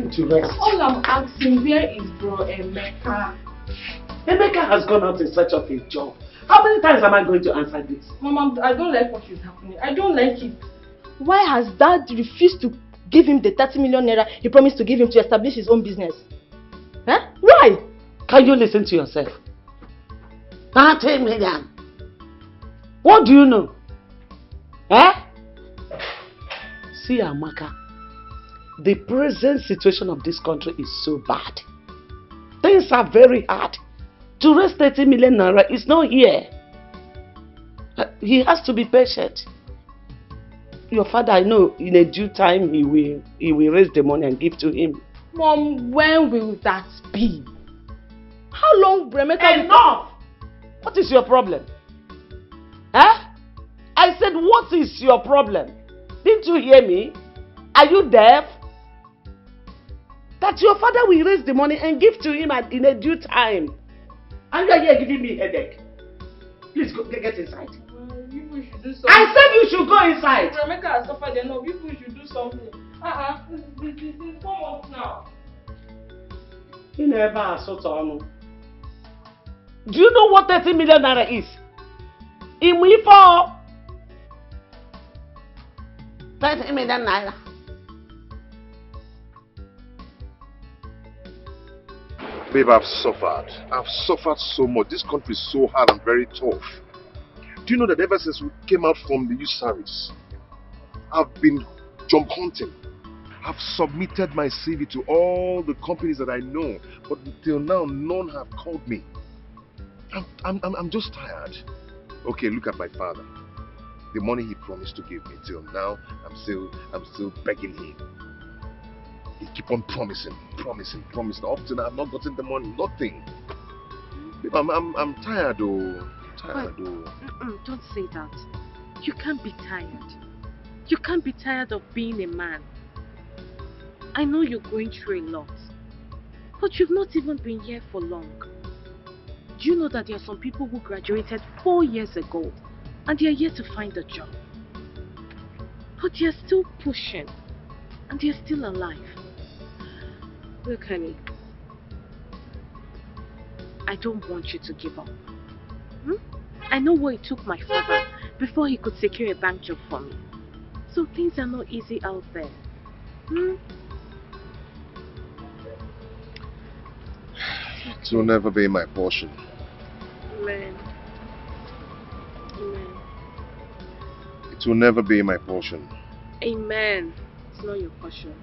going to rest. All I'm asking, where is bro Emeka? Emeka has gone out in search of a job. How many times am I going to answer this? Mama, I don't like what is happening. I don't like it. Why has Dad refused to give him the 30 million naira he promised to give him to establish his own business? Huh? Why? Can you listen to yourself? 30 million. What do you know? Eh? See, Amaka, the present situation of this country is so bad. Things are very hard. To raise 30 million naira is not here. He has to be patient. Your father, I know, in a due time, he will raise the money and give to him. Mom, when will that be? How long, Emeka? Enough! What is your problem? Huh? I said, what is your problem? Didn't you hear me? Are you deaf? That your father will raise the money and give to him in a due time. And you are here giving me a headache. Please go, get inside. People should do something. I said you should go inside. Emeka has suffered enough. People should do something. This is 4 months now. You never sort of. Do you know what 30 million naira is? In Wifo. 30 million naira. Babe, I've suffered. I've suffered so much. This country is so hard and very tough. Do you know that ever since we came out from the youth service, I've been job hunting. I've submitted my CV to all the companies that I know, but till now, none have called me. I'm just tired. Okay, look at my father. The money he promised to give me, till now, I'm still begging him. He keep on promising. Up to now, I've not gotten the money, nothing. Babe, I'm tired, though. Don't say that. You can't be tired. You can't be tired of being a man. I know you're going through a lot, but you've not even been here for long. Do you know that there are some people who graduated 4 years ago and they are yet to find a job? But they are still pushing and they are still alive. Look, honey, I don't want you to give up. I know what it took my father before he could secure a bank job for me. So things are not easy out there. It will never be my portion. Amen. It will never be my portion. Amen. It's not your portion.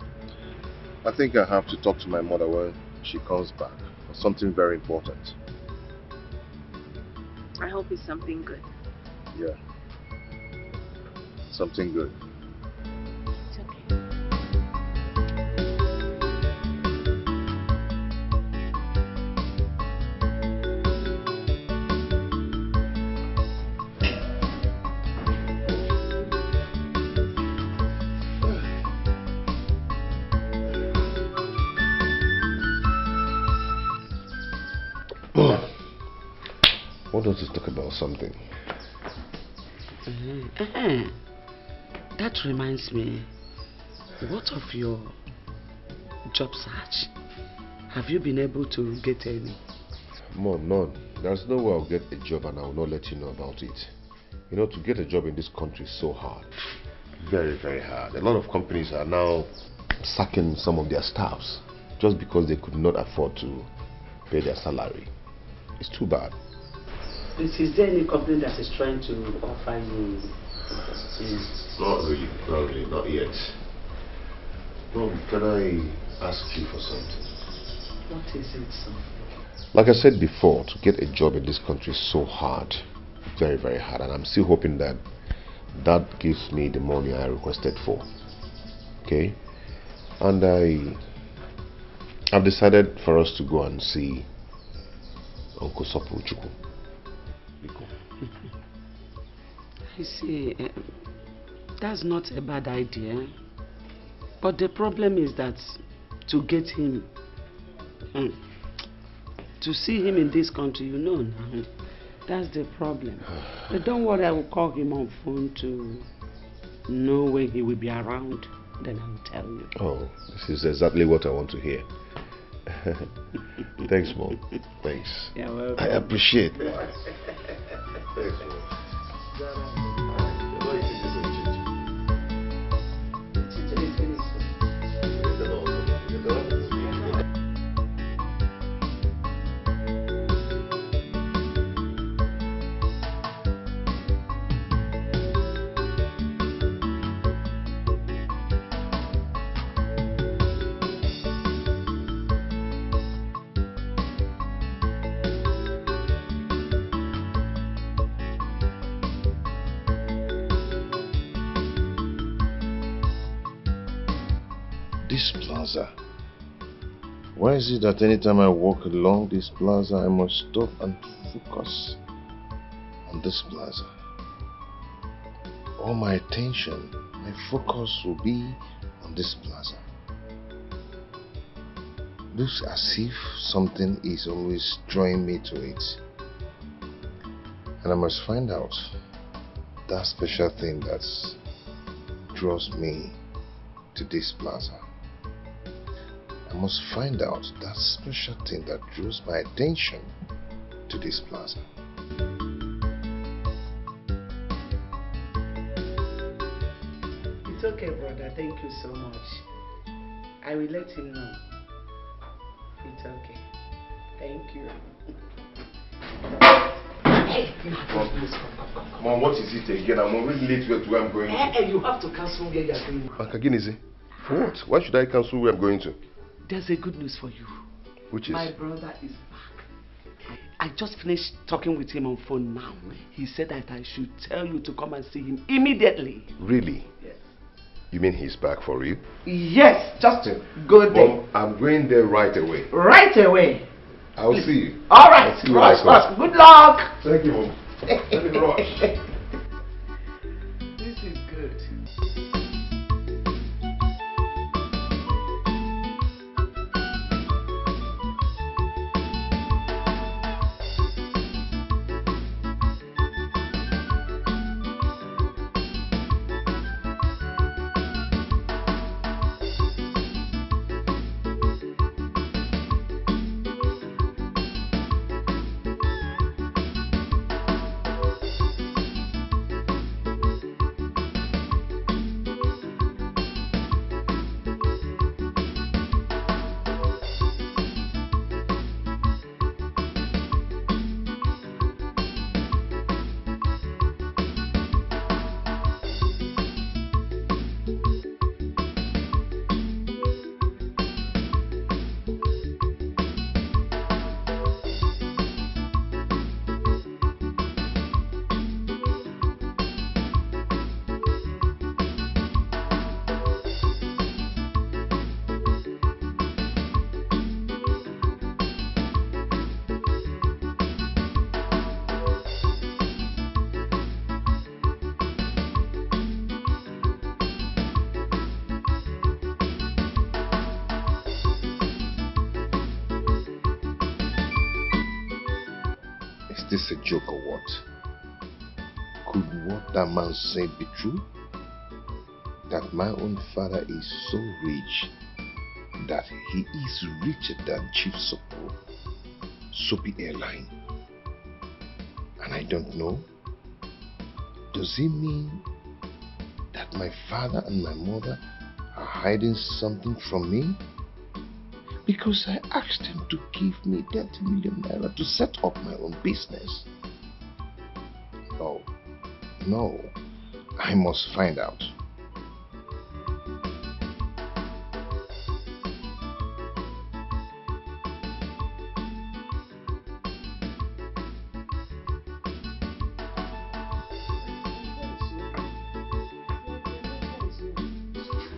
I think I have to talk to my mother when she comes back for something very important. I hope it's something good. Yeah. Something good. It's okay. Why don't you talk about something? That reminds me, what of your job search? Have you been able to get any? Mom, none. There's no way I'll get a job and I will not let you know about it. You know, to get a job in this country is so hard. Very, very hard. A lot of companies are now sacking some of their staffs just because they could not afford to pay their salary. It's too bad. Is there any company that is trying to offer you? Not really, not yet. Mom, can I ask you for something? What is it, son? Like I said before, to get a job in this country is so hard. Very, very hard. And I'm still hoping that that gives me the money I requested for. Okay? And I've decided for us to go and see Uncle Sopu Chukwu. I see. That's not a bad idea. But the problem is that to get him, to see him in this country, you know now, that's the problem. But don't worry, I will call him on phone to know when he will be around. then I'll tell you. Oh, this is exactly what I want to hear. Thanks, Mom. Thanks. You're welcome. I appreciate that. Thanks, Mom. This plaza. Why is it that anytime I walk along this plaza, I must stop and focus on this plaza? All my attention, my focus will be on this plaza. Looks as if something is always drawing me to it. And I must find out that special thing that draws me to this plaza. I must find out that special thing that draws my attention to this plaza. It's okay, brother. Thank you so much. I will let him know. It's okay. Thank you. Hey, Come on, what is it again? I'm already late to where I'm going to. Hey, you have to cancel where you are going. Makaginizi? For what? Why should I cancel where I'm going to? There's a good news for you. Which is? My brother is back. I just finished talking with him on phone now. He said that I should tell you to come and see him immediately. Really? Yes. You mean he's back for real? Yes, just to go there. Mom, I'm going there right away. Right away. I'll see you. All right. I'll see you when I come. Good luck. Thank you, Mom. Let me rush. This is good. Is this a joke or what? Could what that man said be true? That my own father is so rich that he is richer than Chief Soapy Airline. And I don't know? Does it mean that my father and my mother are hiding something from me? Because I asked them to give me 30 million naira to set up my own business. No, I must find out.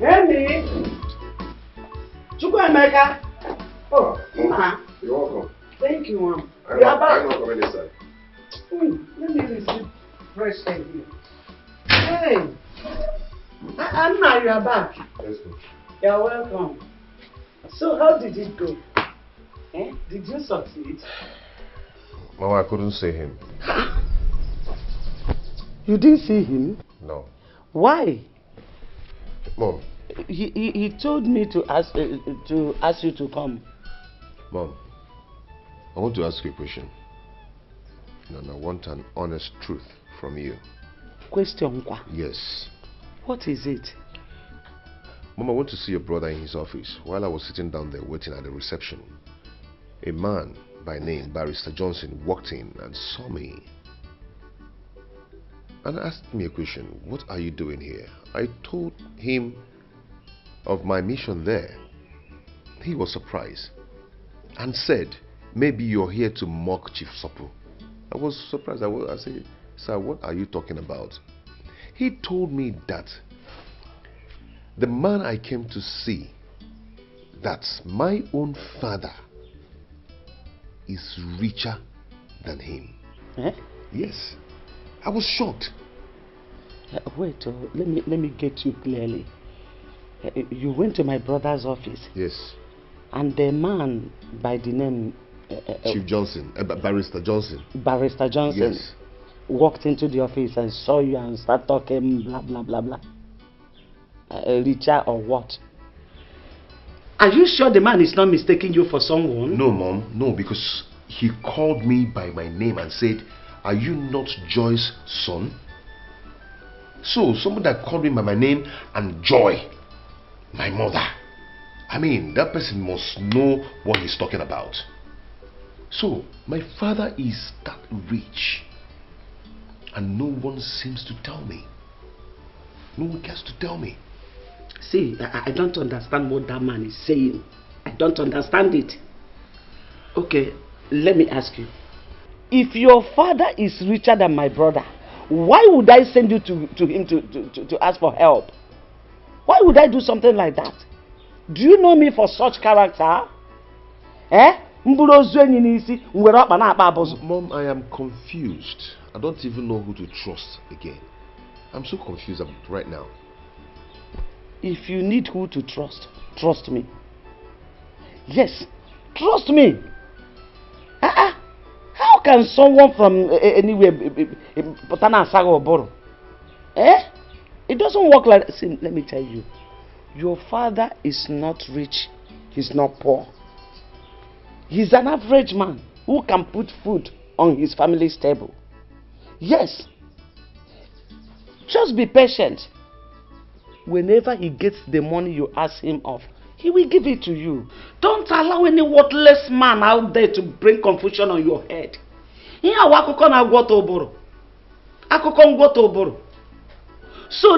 Amy! Chukwuemeka! Oh, Mom, you're welcome. Thank you, Mom. I'm not coming inside. Let me receive fresh air here. Hey! Anna, you are back. Yes, ma'am. You're welcome. So, how did it go? Did you succeed? Mama, I couldn't see him. You didn't see him? No. Why? Mom, He told me to ask you to come. Mom, I want to ask you a question. And I want an honest truth from you. Question? Yes. What is it? Mom, I went to see your brother in his office. While I was sitting down there waiting at the reception, a man by name Barrister Johnson walked in and saw me and asked me a question. What are you doing here? I told him of my mission there. He was surprised and said, maybe you're here to mock Chief Sopu. I was surprised. I said, sir, what are you talking about? He told me that the man I came to see, that my own father is richer than him. Eh? Yes. I was shocked. Wait, let me get you clearly. You went to my brother's office. Yes. And the man by the name Chief Johnson, Barrister Johnson. Barrister Johnson. Yes. Walked into the office and saw you and started talking blah blah blah blah. Richer or what? Are you sure the man is not mistaking you for someone? No, Mom. No, because he called me by my name and said, are you not Joy's son? So, someone that called me by my name and Joy, my mother. I mean, that person must know what he's talking about. So, my father is that rich. And no one seems to tell me. No one cares to tell me. See, I don't understand what that man is saying. I don't understand it. Okay, let me ask you. If your father is richer than my brother, why would I send you to him to ask for help? Why would I do something like that? Do you know me for such character? Eh? Mom, I am confused. I don't even know who to trust again. I'm so confused right now. If you need who to trust, trust me. Yes, trust me. How can someone from anywhere it doesn't work like that. See, let me tell you. Your father is not rich. He's not poor. He's an average man who can put food on his family's table. Yes. Just be patient. Whenever he gets the money you ask him of, he will give it to you. Don't allow any worthless man out there to bring confusion on your head. So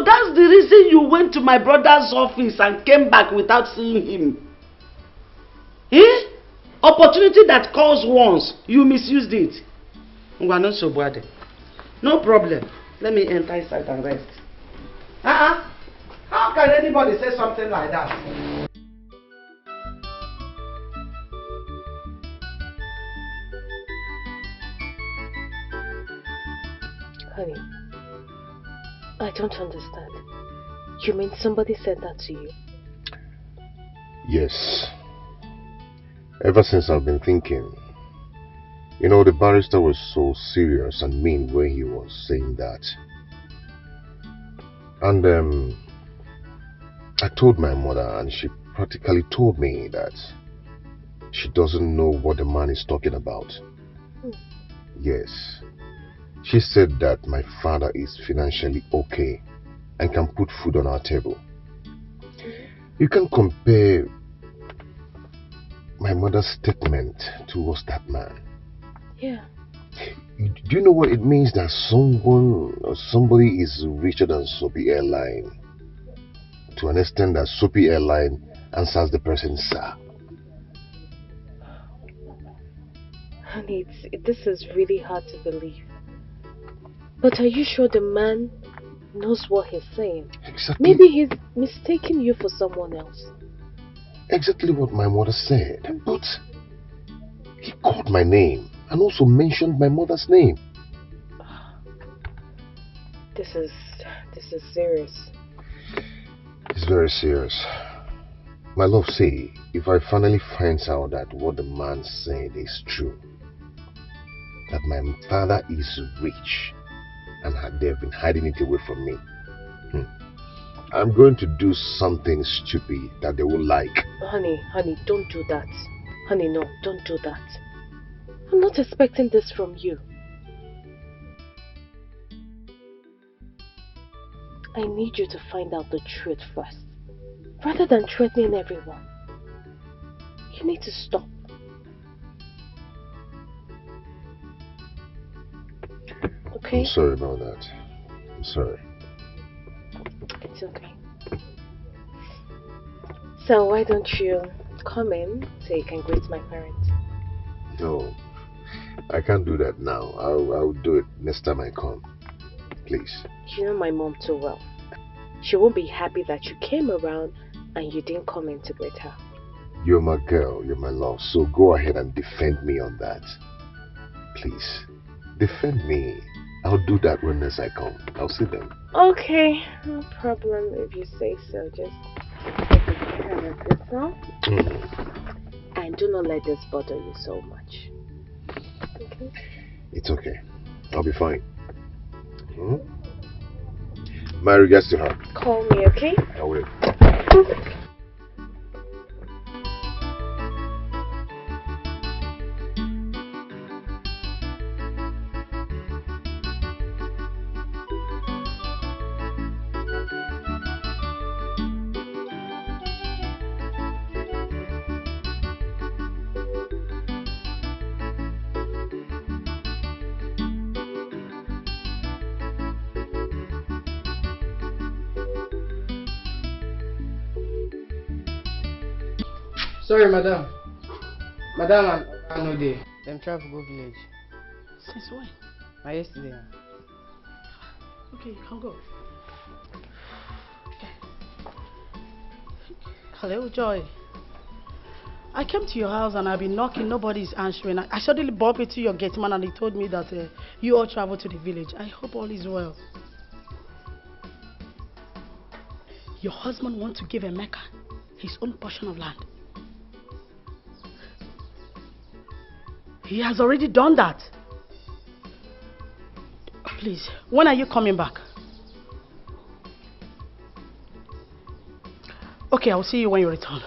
that's the reason you went to my brother's office and came back without seeing him. Eh? Opportunity that calls once, you misused it. No problem. Let me enter inside and rest. How can anybody say something like that? Honey, I don't understand. You mean somebody said that to you? Yes. Ever since I've been thinking, you know, the barrister was so serious and mean when he was saying that. And I told my mother and she practically told me that she doesn't know what the man is talking about. Yes. She said that my father is financially okay and can put food on our table. You can compare my mother's statement towards that man. Yeah. Do you know what it means that someone or somebody is richer than Soapy Airline? To an extent that Soapy Airline answers the person, sir. Honey, this is really hard to believe. But are you sure the man knows what he's saying? Exactly. Maybe he's mistaking you for someone else. Exactly what my mother said. But he called my name and also mentioned my mother's name. This is serious. It's very serious. My love, see, if I finally find out that what the man said is true, that my father is rich and they've been hiding it away from me, I'm going to do something stupid that they will like. Honey, don't do that. Honey, no, don't do that. I'm not expecting this from you. I need you to find out the truth first, rather than threatening everyone. You need to stop. Okay? I'm sorry about that. I'm sorry. It's okay. So why don't you come in so you can greet my parents? No, I can't do that now. I'll do it next time I come. Please. You know my mom too well. She won't be happy that you came around and you didn't come in to greet her. You're my girl, you're my love, so go ahead and defend me on that. Please, defend me. I'll do that when next I come. I'll see them. Okay, no problem if you say so. Just take care of yourself. And do not let this bother you so much. Okay? It's okay. I'll be fine. My regards to her. Call me, okay? I will. Sorry, madam. Madam, I'm no day. Them travel go village. Since when? Yesterday. Okay, you can go. Hello, Joy. I came to your house and I've been knocking, nobody's answering. I suddenly bumped into your gate man and he told me that you all travel to the village. I hope all is well. Your husband wants to give Emeka his own portion of land. He has already done that. Please, when are you coming back? Okay, I'll see you when you return.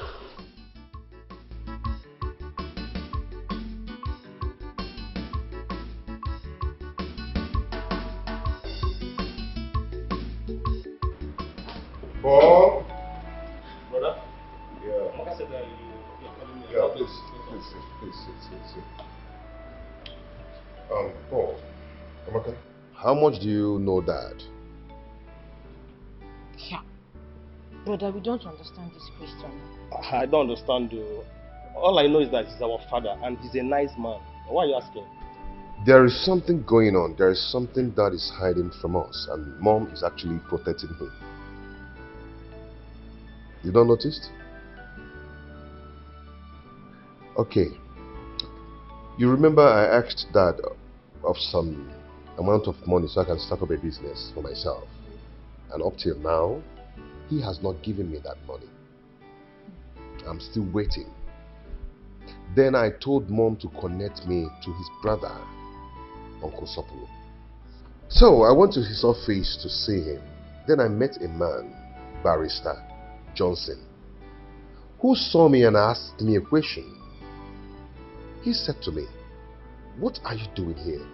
Paul? Brother? Yeah. Mama said that you're coming here. Yeah, please sit. Paul, Amaka, how much do you know Dad? Yeah. Brother, we don't understand this question. I don't understand though. All I know is that he's our father and he's a nice man. Why are you asking? There is something going on. There is something that is hiding from us, and Mom is actually protecting him. You don't notice? Okay. You remember I asked Dad of some amount of money so I can start up a business for myself. And up till now, he has not given me that money. I'm still waiting. Then I told Mom to connect me to his brother, Uncle Sopolo. So I went to his office to see him. Then I met a man, Barrister Johnson, who saw me and asked me a question. He said to me, "What are you doing here?"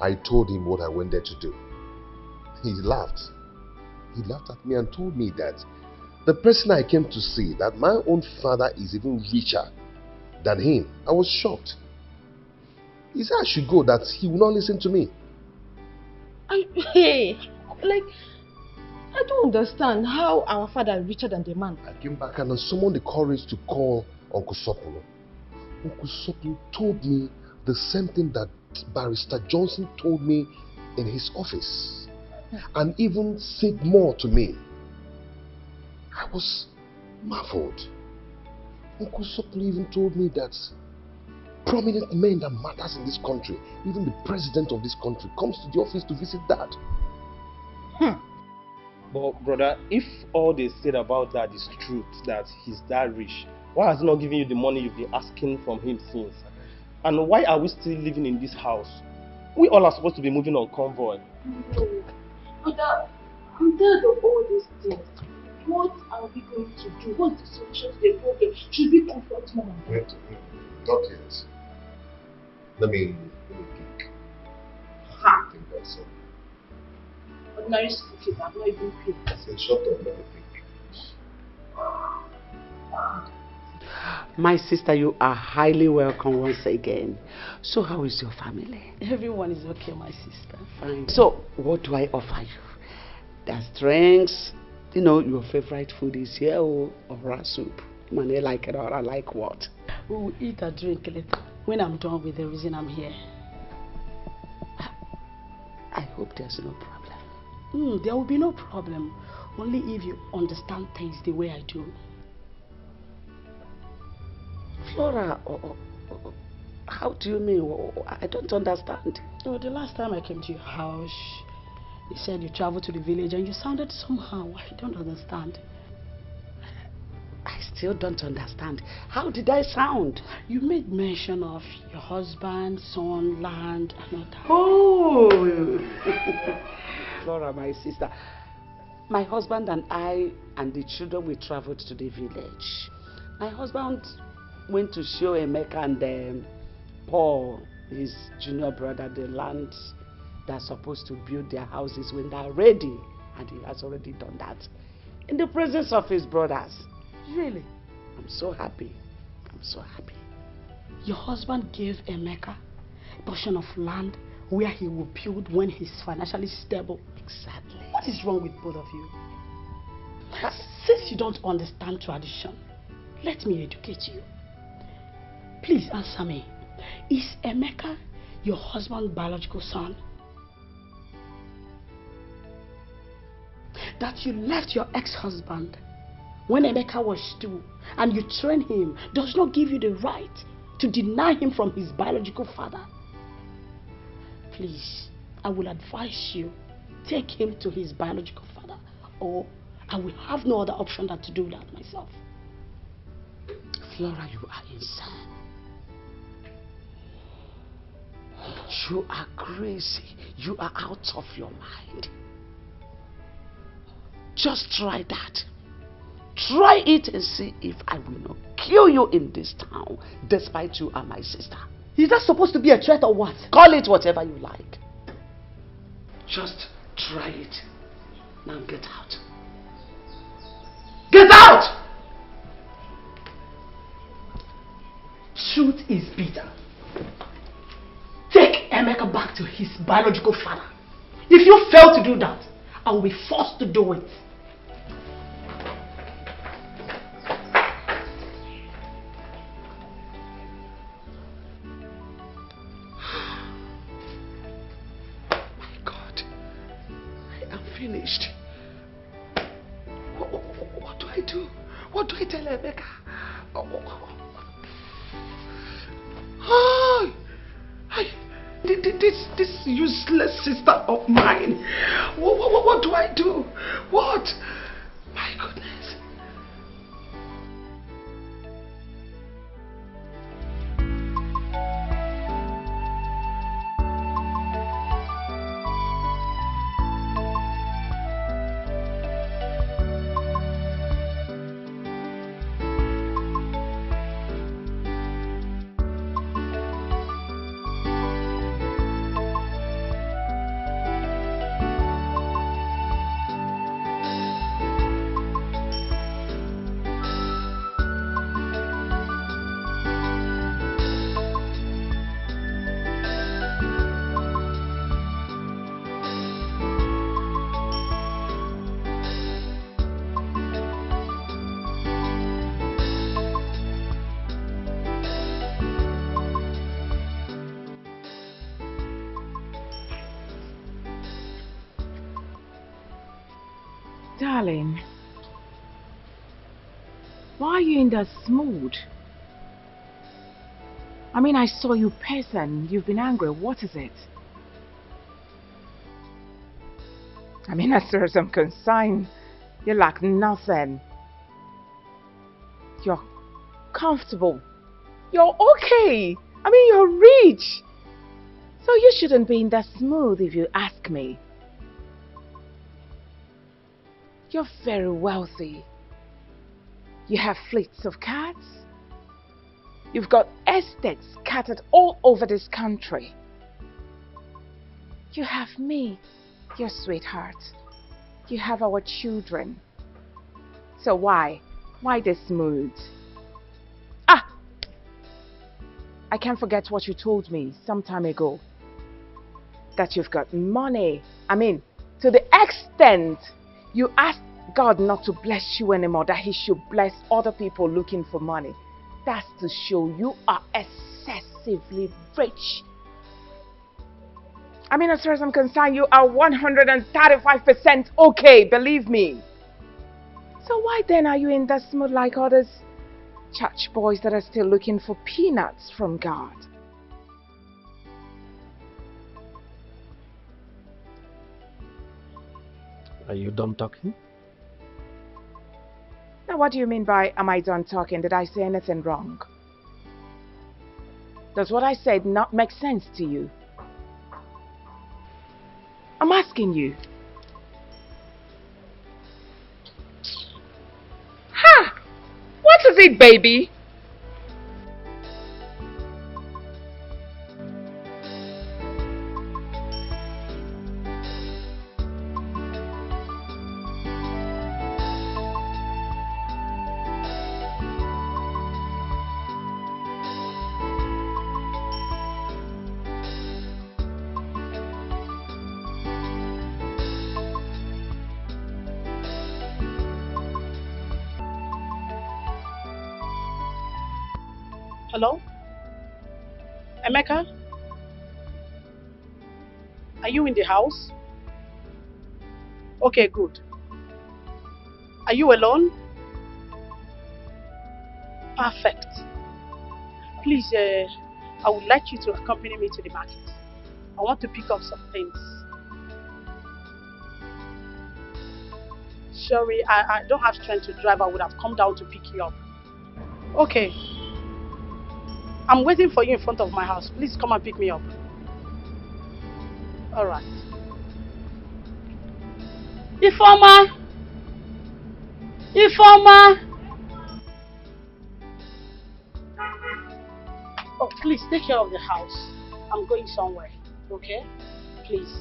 I told him what I went there to do. He laughed. He laughed at me and told me that the person I came to see, that my own father is even richer than him. I was shocked. He said I should go, that he will not listen to me. I don't understand how our father is richer than the man. I came back and I summoned the courage to call Uncle Sopolo. Uncle Sopolo told me the same thing that Barrister Johnson told me in his office, and even said more to me. I was marveled. Uncle Sopolo even told me that prominent men that matters in this country, even the president of this country, comes to the office to visit Dad. But brother, if all they said about that is truth, that he's that rich, why has he not given you the money you've been asking from him since? And why are we still living in this house? We all are supposed to be moving on convoy. Brother, I'm tired of all these things. What are we going to do? What's the solution to the problem? Should we confront mom and dad? Not yet. Let me think. Ha! I think that's all. Ordinary school fees have not even paid. Say, shut up, let me think. My sister, you are highly welcome once again. So how is your family? Everyone is okay, my sister. Fine. So what do I offer you? There's drinks. You know, your favorite food is here or soup. Man, I like it or I like what? We will eat and drink later. When I'm done with the reason I'm here. I hope there's no problem. There will be no problem. Only if you understand things the way I do. Flora, how do you mean? I don't understand. Oh, the last time I came to your house, you said you traveled to the village and you sounded somehow. I don't understand. I still don't understand. How did I sound? You made mention of your husband, son, land, and all that. Oh! Flora, my sister. My husband and I and the children, we traveled to the village. My husband went to show Emeka and Paul, his junior brother, the land they're supposed to build their houses when they're ready. And he has already done that in the presence of his brothers. Really? I'm so happy. I'm so happy. Your husband gave Emeka a portion of land where he will build when he's financially stable. Exactly. What is wrong with both of you? Since you don't understand tradition, let me educate you. Please answer me. Is Emeka your husband's biological son? That you left your ex-husband when Emeka was 2 and you trained him does not give you the right to deny him from his biological father. Please, I will advise you, take him to his biological father, or I will have no other option than to do that myself. Flora, you are insane. You are crazy. You are out of your mind. Just try that. Try it and see if I will not kill you in this town, despite you are my sister. Is that supposed to be a threat or what? Call it whatever you like. Just try it. Now get out. Get out! Truth is bitter. Take Emeka back to his biological father. If you fail to do that, I will be forced to do it. Finished. What do I do? What do I tell Emeka? This useless sister of mine. What do I do? What? My goodness. Darling, why are you in that mood? I mean, I saw you person. You've been angry. What is it? I mean, as far as I'm concerned, you lack nothing. You're comfortable. You're okay. I mean, you're rich. So you shouldn't be in that mood if you ask me. You're very wealthy. You have fleets of cars. You've got estates scattered all over this country. You have me, your sweetheart. You have our children. So why? Why this mood? Ah! I can't forget what you told me some time ago. That you've got money. I mean, to the extent you asked God not to bless you anymore, that He should bless other people looking for money. That's to show you are excessively rich. I mean, as far as I'm concerned, you are 135% okay, believe me. So why then are you in that mood like others church boys that are still looking for peanuts from God? Are you done talking? Now what do you mean by, am I done talking? Did I say anything wrong? Does what I said not make sense to you? I'm asking you. Ha! What is it, baby? Hello? Emeka? Are you in the house? Okay, good. Are you alone? Perfect. Please, I would like you to accompany me to the market. I want to pick up some things. Sorry, I don't have strength to drive. I would have come down to pick you up. Okay. I'm waiting for you in front of my house. Please come and pick me up. Alright. Ifeoma! Ifeoma! Oh, please take care of the house. I'm going somewhere. Okay? Please.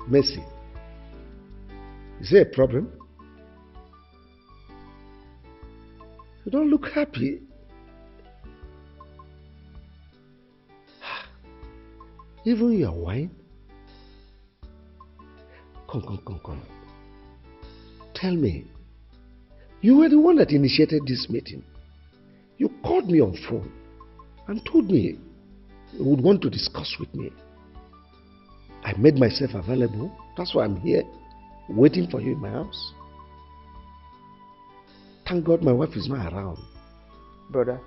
Mercy, is there a problem? You don't look happy. Even your wine? Come. Tell me, you were the one that initiated this meeting. You called me on phone and told me you would want to discuss with me. I made myself available. That's why I'm here, waiting for you in my house. Thank God my wife is not around. Brother,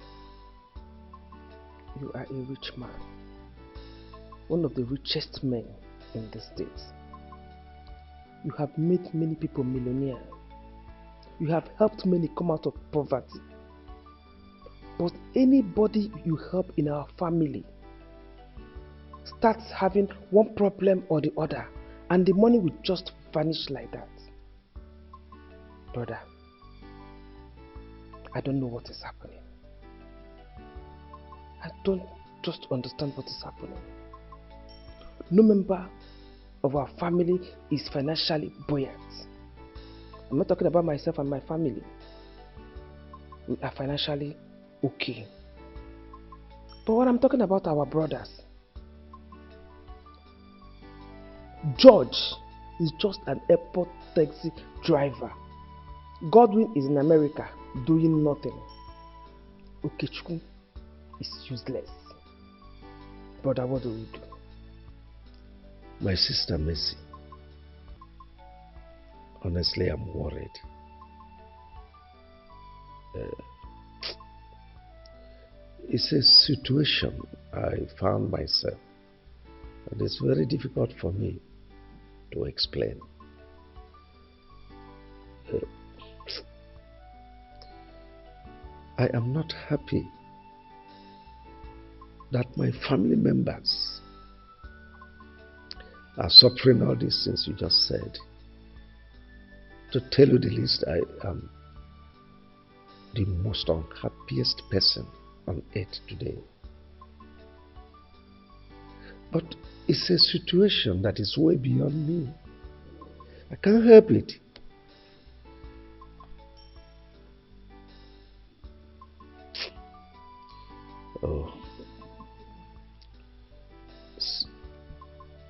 you are a rich man. One of the richest men in the States. You have made many people millionaires. You have helped many come out of poverty. But anybody you help in our family starts having one problem or the other, and the money will just vanish like that. Brother, I don't know what is happening. I don't just understand what is happening. No member of our family is financially buoyant. I'm not talking about myself and my family. We are financially okay. But what I'm talking about are our brothers. George is just an airport taxi driver. Godwin is in America doing nothing. Okechukwu is useless. Brother, what do we do? My sister Mercy, honestly, I'm worried. It's a situation I found myself, and it's very difficult for me to explain. I am not happy that my family members are suffering all these things you just said. To tell you the least, I am the most unhappiest person on earth today. But it's a situation that is way beyond me. I can't help it. Oh.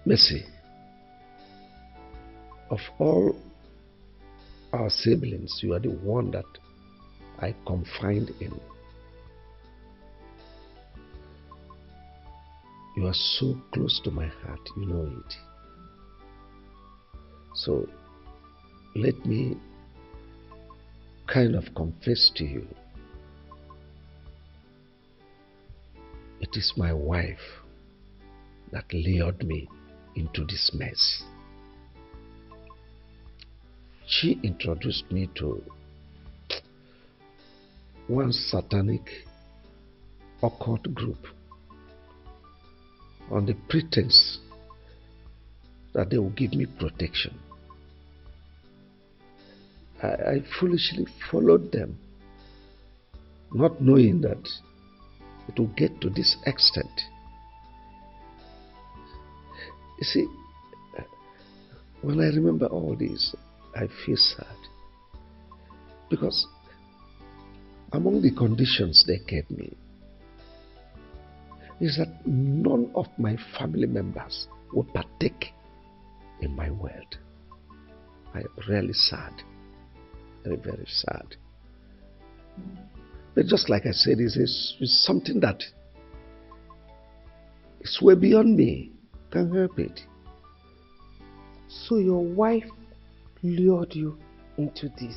Mercy. Of all our siblings, you are the one that I confide in. You are so close to my heart, you know it. So, let me kind of confess to you. It is my wife that lured me into this mess. She introduced me to one satanic occult group on the pretense that they will give me protection. I foolishly followed them, not knowing that it will get to this extent. You see, when I remember all this, I feel sad. Because among the conditions they gave me is that none of my family members would partake in my world. I am really sad. Very, very sad. But just like I said, it's something that is way beyond me. Can't help it. So your wife lured you into this,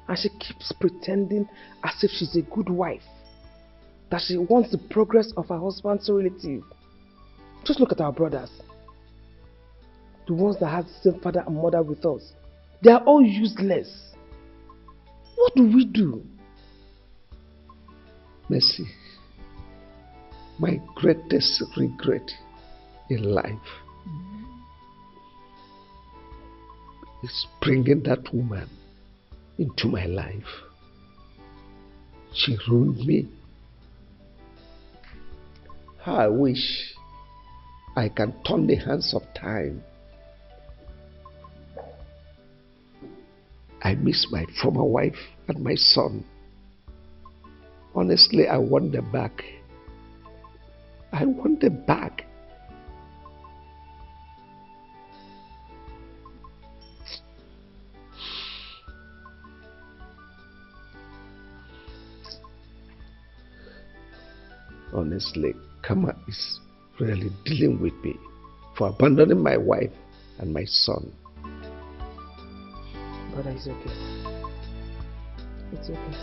and she keeps pretending as if she's a good wife, that she wants the progress of her husband's relative. Just look at our brothers, the ones that have the same father and mother with us. They are all useless. What do we do? Mercy, my greatest regret in life is bringing that woman into my life. She ruined me. How I wish I can turn the hands of time. I miss my former wife and my son. Honestly, I want them back. I want them back. Honestly, karma is really dealing with me for abandoning my wife and my son. Brother, it's okay. It's okay.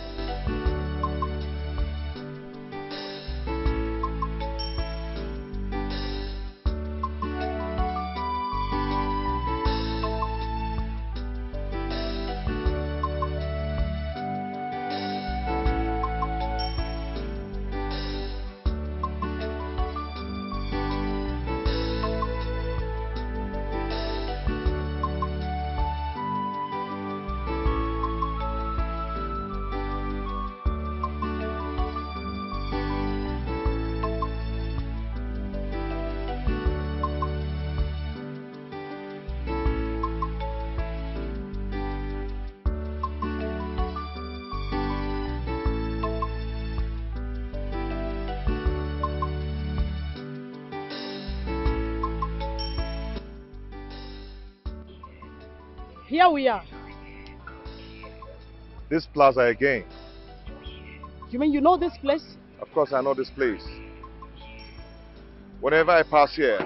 Here we are. This plaza again. You mean you know this place? Of course I know this place. Whenever I pass here,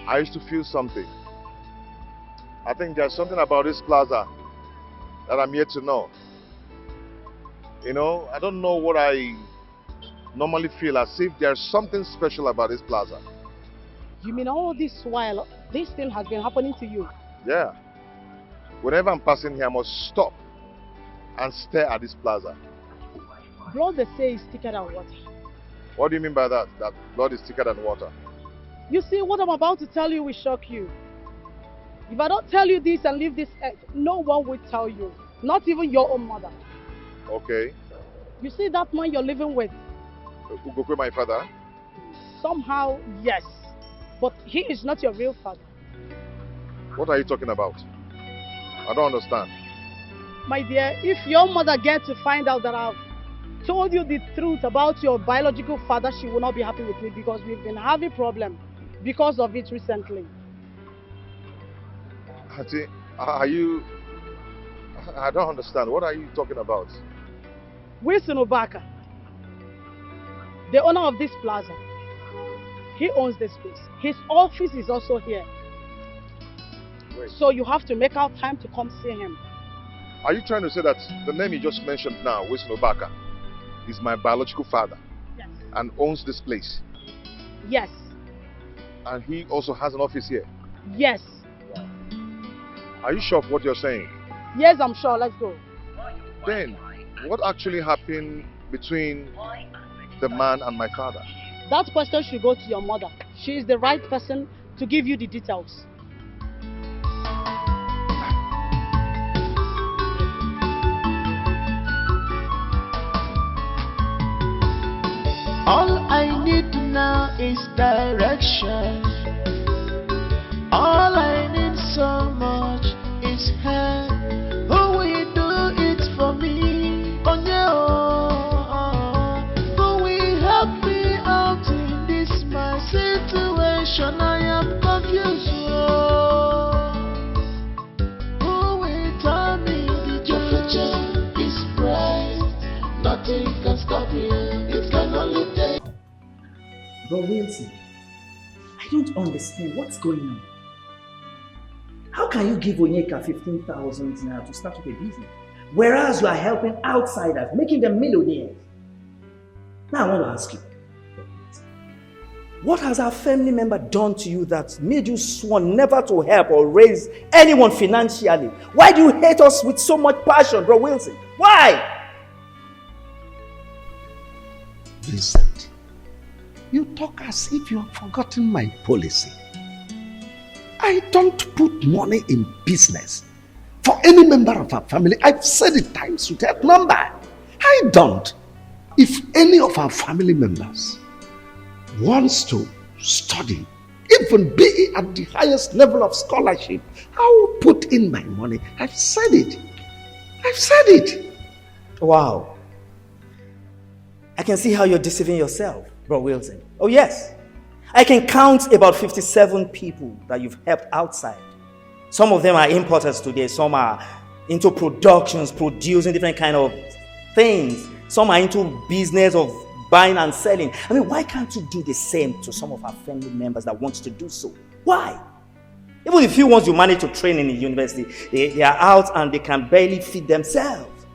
I used to feel something. I think there's something about this plaza that I'm yet to know. You know, I don't know what I normally feel as if there's something special about this plaza. You mean all this while, this thing has been happening to you? Yeah. Whenever I'm passing here, I must stop and stare at this plaza. Blood, they say, is thicker than water. What do you mean by that? That blood is thicker than water? You see, what I'm about to tell you will shock you. If I don't tell you this and leave this earth, no one will tell you. Not even your own mother. Okay. You see that man you're living with? Ugokwe, my father? Somehow, yes. But he is not your real father. What are you talking about? I don't understand. My dear, if your mother gets to find out that I've told you the truth about your biological father, she will not be happy with me because we've been having problems because of it recently. Auntie, are you... I don't understand. What are you talking about? Wilson Obaka, the owner of this plaza, he owns this place. His office is also here. Wait. So you have to make out time to come see him. Are you trying to say that the name you just mentioned now, Wilson Obaka, is my biological father? Yes. And owns this place? Yes. And he also has an office here? Yes. Are you sure of what you're saying? Yes, I'm sure. Let's go. Then, what actually happened between the man and my father? That question should go to your mother. She is the right person to give you the details. All I need now is direction. All I need so much is help. Who will do it for me? Oh no. Who will help me out in this my situation? I am confused. Who will tell me that your future is bright? Nothing can stop you. It can only take. But Wilson, I don't understand what's going on. How can you give Onyeka 15,000 now to start up a business, whereas you are helping outsiders, making them millionaires? Now I want to ask you, what has our family member done to you that made you sworn never to help or raise anyone financially? Why do you hate us with so much passion, bro Wilson? Why? Vincent, you talk as if you have forgotten my policy. I don't put money in business for any member of our family. I've said it times without number. I don't. If any of our family members wants to study, even be at the highest level of scholarship, I will put in my money. I've said it. I've said it. Wow. I can see how you're deceiving yourself, bro Wilson. Oh yes. I can count about 57 people that you've helped outside. Some of them are importers today. Some are into productions, producing different kind of things. Some are into business of buying and selling. I mean, why can't you do the same to some of our family members that want to do so? Why? Even the few ones you manage to train in the university, they are out and they can barely feed themselves.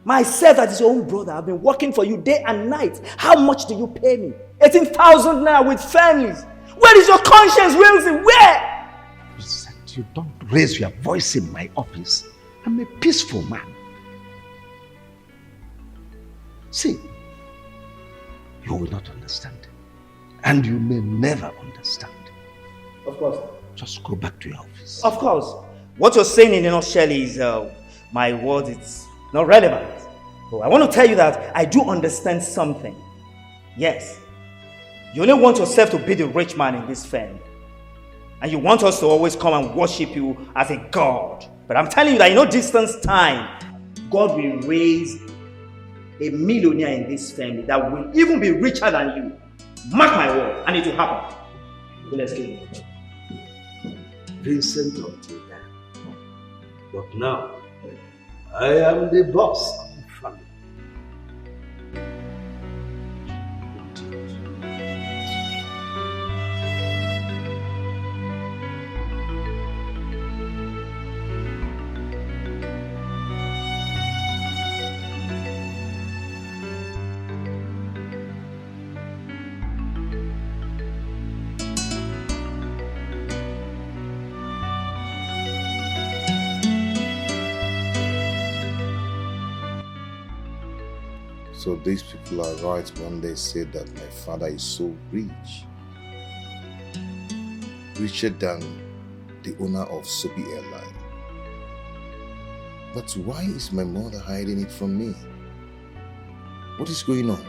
Myself, as your own brother, I've been working for you day and night. How much do you pay me? 18,000 now with families. Where is your conscience, Wilson? Where? Vincent, you don't raise your voice in my office. I'm a peaceful man. See, you will not understand. And you may never understand. Of course. Just go back to your office. Of course. What you're saying in a nutshell is my word is not relevant. But I want to tell you that I do understand something. Yes. You only want yourself to be the rich man in this family. And you want us to always come and worship you as a God. But I'm telling you that in no distance time, God will raise a millionaire in this family that will even be richer than you. Mark my word, and it will happen. So let's go. Vincent until then. But now, I am the boss of the family. So these people are right when they say that my father is so rich. Richer than the owner of Soapy Airline. But why is my mother hiding it from me? What is going on?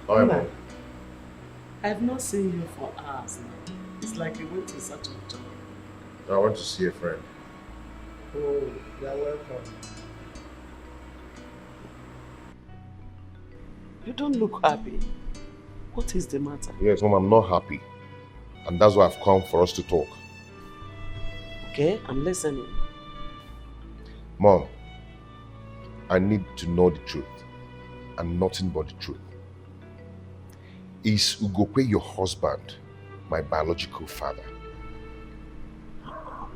Mama, I've not seen you for hours now. It's like you went to such a job. I want to see a friend. Oh, you're welcome. You don't look happy. What is the matter? Yes, Mom, I'm not happy. And that's why I've come for us to talk. Okay, I'm listening. Mom, I need to know the truth. And nothing but the truth. Is Ugope your husband, my biological father?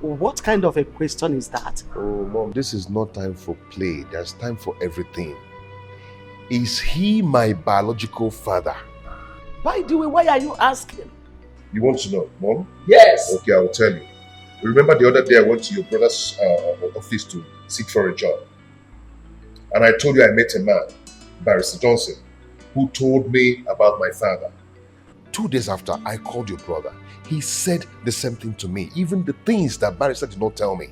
What kind of a question is that? Oh, Mom, this is not time for play. There's time for everything. Is he my biological father? By the way, why are you asking? You want to know, Mom? Yes. Okay, I will tell you. Remember the other day I went to your brother's office to seek for a job. And I told you I met a man, Barrister Johnson, who told me about my father. 2 days after, I called your brother. He said the same thing to me, even the things that Barrister did not tell me.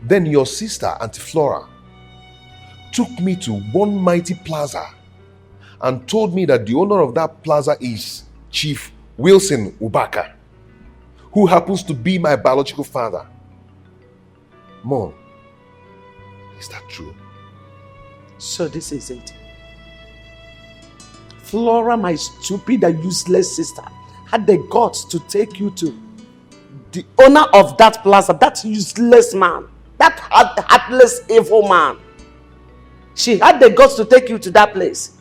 Then your sister, Auntie Flora, took me to one mighty plaza and told me that the owner of that plaza is Chief Wilson Ubaka, who happens to be my biological father. Mom, is that true? So this is it. Flora, my stupid and useless sister, had the guts to take you to the owner of that plaza, that useless man, that heartless, evil man. She had the guts to take you to that place.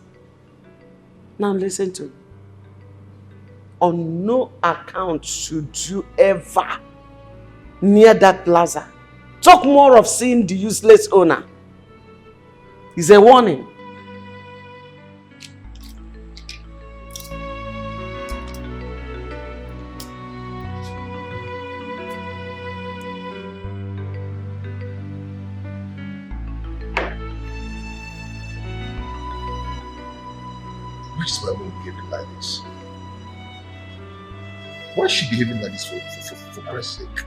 Now listen to me. On no account should you ever near that plaza talk more of seeing the useless owner. It's a warning. Why is my mom behaving like this? Why is she behaving like this for Christ's sake?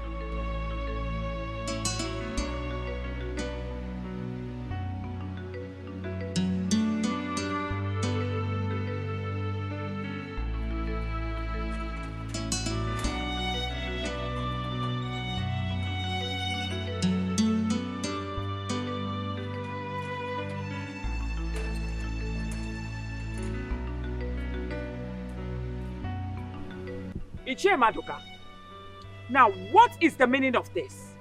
Ichie Maduka, now what is the meaning of this?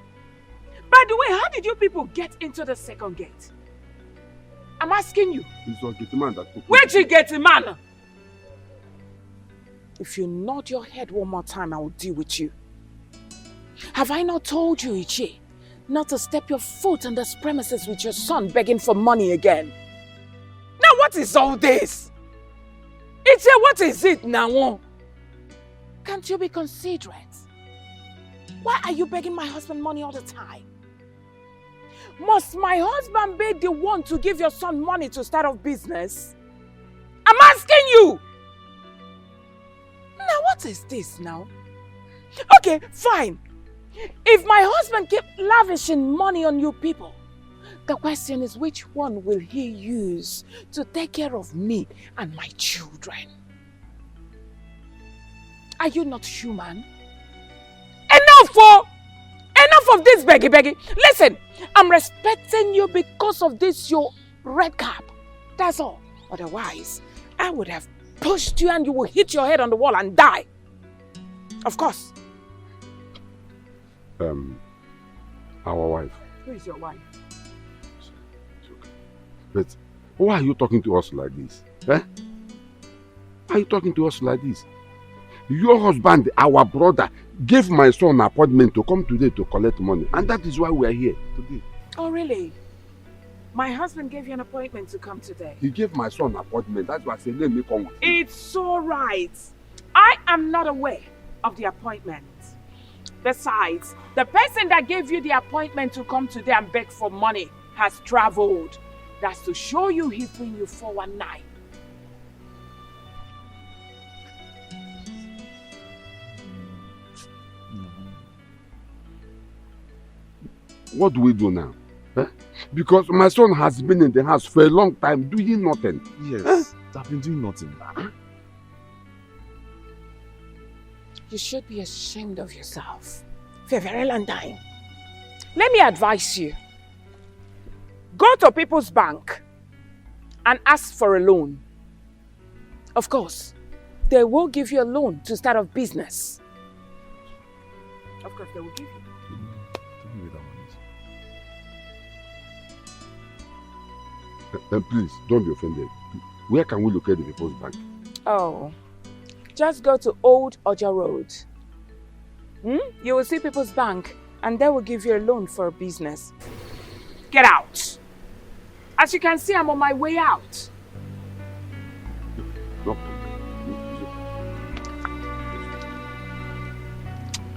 By the way, how did you people get into the second gate? I'm asking you. It's our gate man that took Where'd you get the man? If you nod your head one more time, I will deal with you. Have I not told you, Ichie, not to step your foot on this premises with your son begging for money again? Now what is all this? Ichie, what is it now? Can't you be considerate? Why are you begging my husband money all the time? Must my husband be the one to give your son money to start off business? I'm asking you! Now what is this now? Okay, fine. If my husband keep lavishing money on you people, the question is which one will he use to take care of me and my children? Are you not human? Enough of this beggy. Listen, I'm respecting you because of this your red cap. That's all. Otherwise, I would have pushed you and you will hit your head on the wall and die. Of course. Our wife. Who is your wife? But why are you talking to us like this? Eh? Why are you talking to us like this? Your husband, our brother, gave my son an appointment to come today to collect money. And that is why we are here today. Oh, really? My husband gave you an appointment to come today. He gave my son an appointment. That's why I said, let me come with you. It's all right. I am not aware of the appointment. Besides, the person that gave you the appointment to come today and beg for money has traveled. That's to show you he's bringing you 419. What do we do now? Because my son has been in the house for a long time doing nothing. Yes, I've been doing nothing. You should be ashamed of yourself for a very long time. Let me advise you. Go to People's Bank and ask for a loan. Of course, they will give you a loan to start a business. Of course, they will give you. Please, don't be offended. Where can we locate the People's Bank? Oh, just go to Old Oja Road. You will see People's Bank and they will give you a loan for a business. Get out. As you can see, I'm on my way out. No.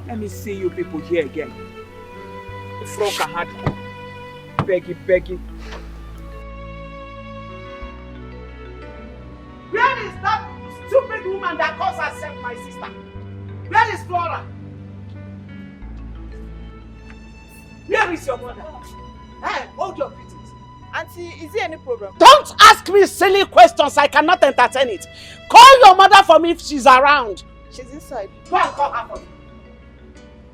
Let me see you people here again. The frog had begging. Where is that stupid woman that calls herself my sister? Where is Flora? Where is your mother? Hey, hold your greetings. Auntie, is there any problem? Don't ask me silly questions. I cannot entertain it. Call your mother for me if she's around. She's inside. Go and call her for me.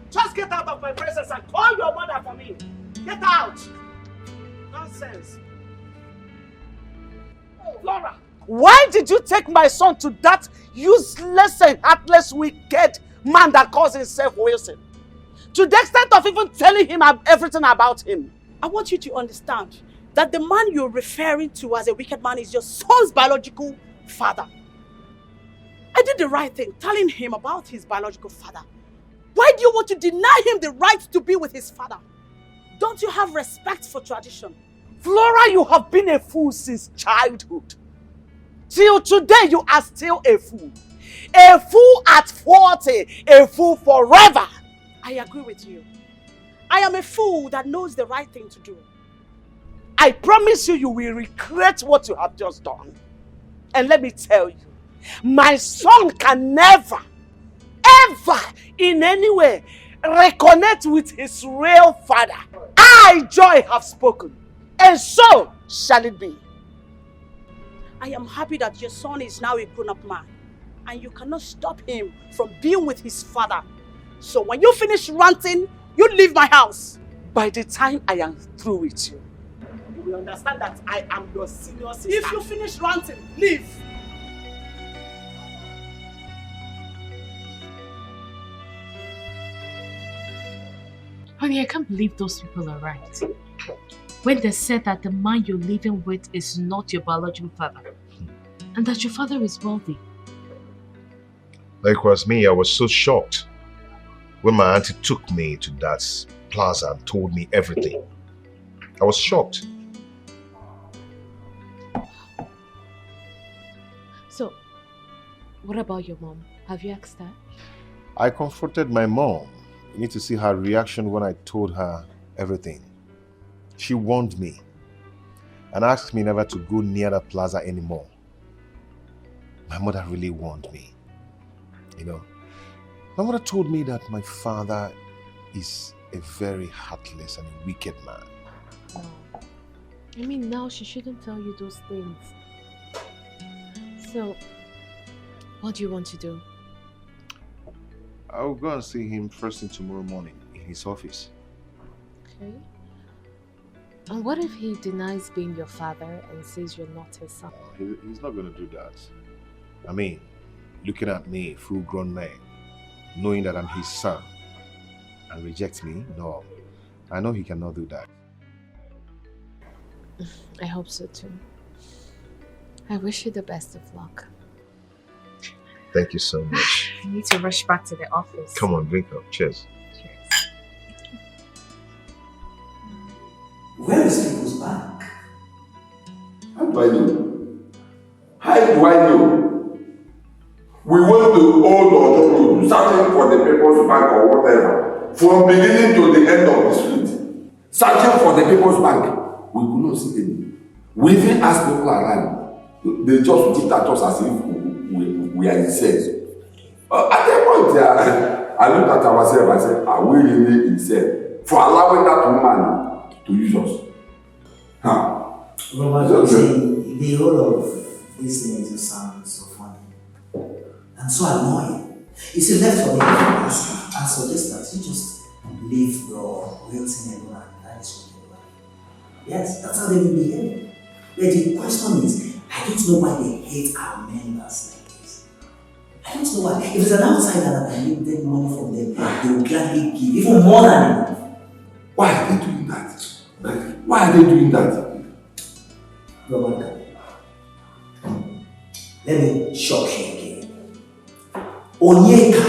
Just get out of my presence and call your mother for me. Get out. Nonsense. Flora, why did you take my son to that useless and heartless, wicked man that calls himself Wilson? To the extent of even telling him everything about him. I want you to understand that the man you're referring to as a wicked man is your son's biological father. I did the right thing, telling him about his biological father. Why do you want to deny him the right to be with his father? Don't you have respect for tradition? Flora, you have been a fool since childhood. Till today, you are still a fool. A fool at 40, a fool forever. I agree with you. I am a fool that knows the right thing to do. I promise you, you will regret what you have just done. And let me tell you, my son can never, ever, in any way, reconnect with his real father. I, Joy, have spoken, and so shall it be. I am happy that your son is now a grown-up man, and you cannot stop him from being with his father. So when you finish ranting, you leave my house. By the time I am through with you, you will understand that I am your senior sister. If you finish ranting, leave. Honey, I can't believe those people are right. When they said that the man you're living with is not your biological father, and that your father is wealthy. Likewise me, I was so shocked when my auntie took me to that plaza and told me everything. I was shocked. So, what about your mom? Have you asked her? I confronted my mom. You need to see her reaction when I told her everything. She warned me and asked me never to go near that plaza anymore. My mother really warned me. You know, my mother told me that my father is a very heartless and a wicked man. Oh. I mean, now she shouldn't tell you those things. So, what do you want to do? I'll go and see him first thing tomorrow morning in his office. Okay. And what if he denies being your father and says you're not his son? He's not going to do that. I mean, looking at me, full-grown man, knowing that I'm his son, and reject me? No, I know he cannot do that. I hope so too. I wish you the best of luck. Thank you so much. I need to rush back to the office. Come on, drink up. Cheers. Where is People's Bank? How do I know? How do I know? We went to Old Ojo Road, searching for the People's Bank or whatever, from beginning to the end of the street. Searching for the People's Bank. We could not see any. We even asked people around. They just looked at us as if we are insane. At that point, I looked at ourselves and said, are we really insane for allowing that woman to use us? Huh? Robert, the whole of this thing just sounds so funny and so annoying. It's a left for me to ask and suggest that you just leave your Wilson alone and that is what you like. Yes, that's how they will behave. But the question is, I don't know why they hate our members like this. I don't know why. If it's an outsider that can give them money from them, they will gladly give even more than enough. Why are they doing that? Why are they doing that? Robert, let me shock you again. Onyeka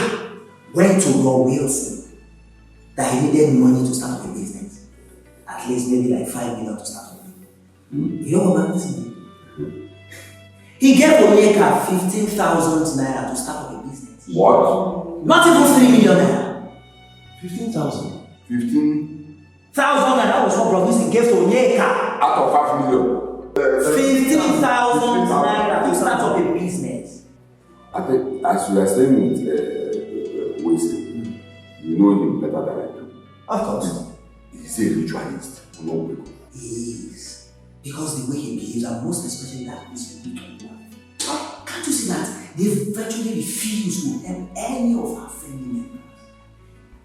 went to Roy Wilson that he needed money to start a business. At least maybe like 5 million to start with. You know what Wilson did? He gave Onyeka 15,000 naira to start up a business. What? Not even 3 million naira. 15,000. 15,000 naira, that was what Robinson gave to Onyeka. Out of 5 million. 15,000 naira to start up a business. I think as you are staying with Wilson, you know him better than I do. Of course. He's a ritualist. He is. Because the way he behaves, and most especially that his wicked wife. Can't you see that? They virtually refuse to help any of our family members.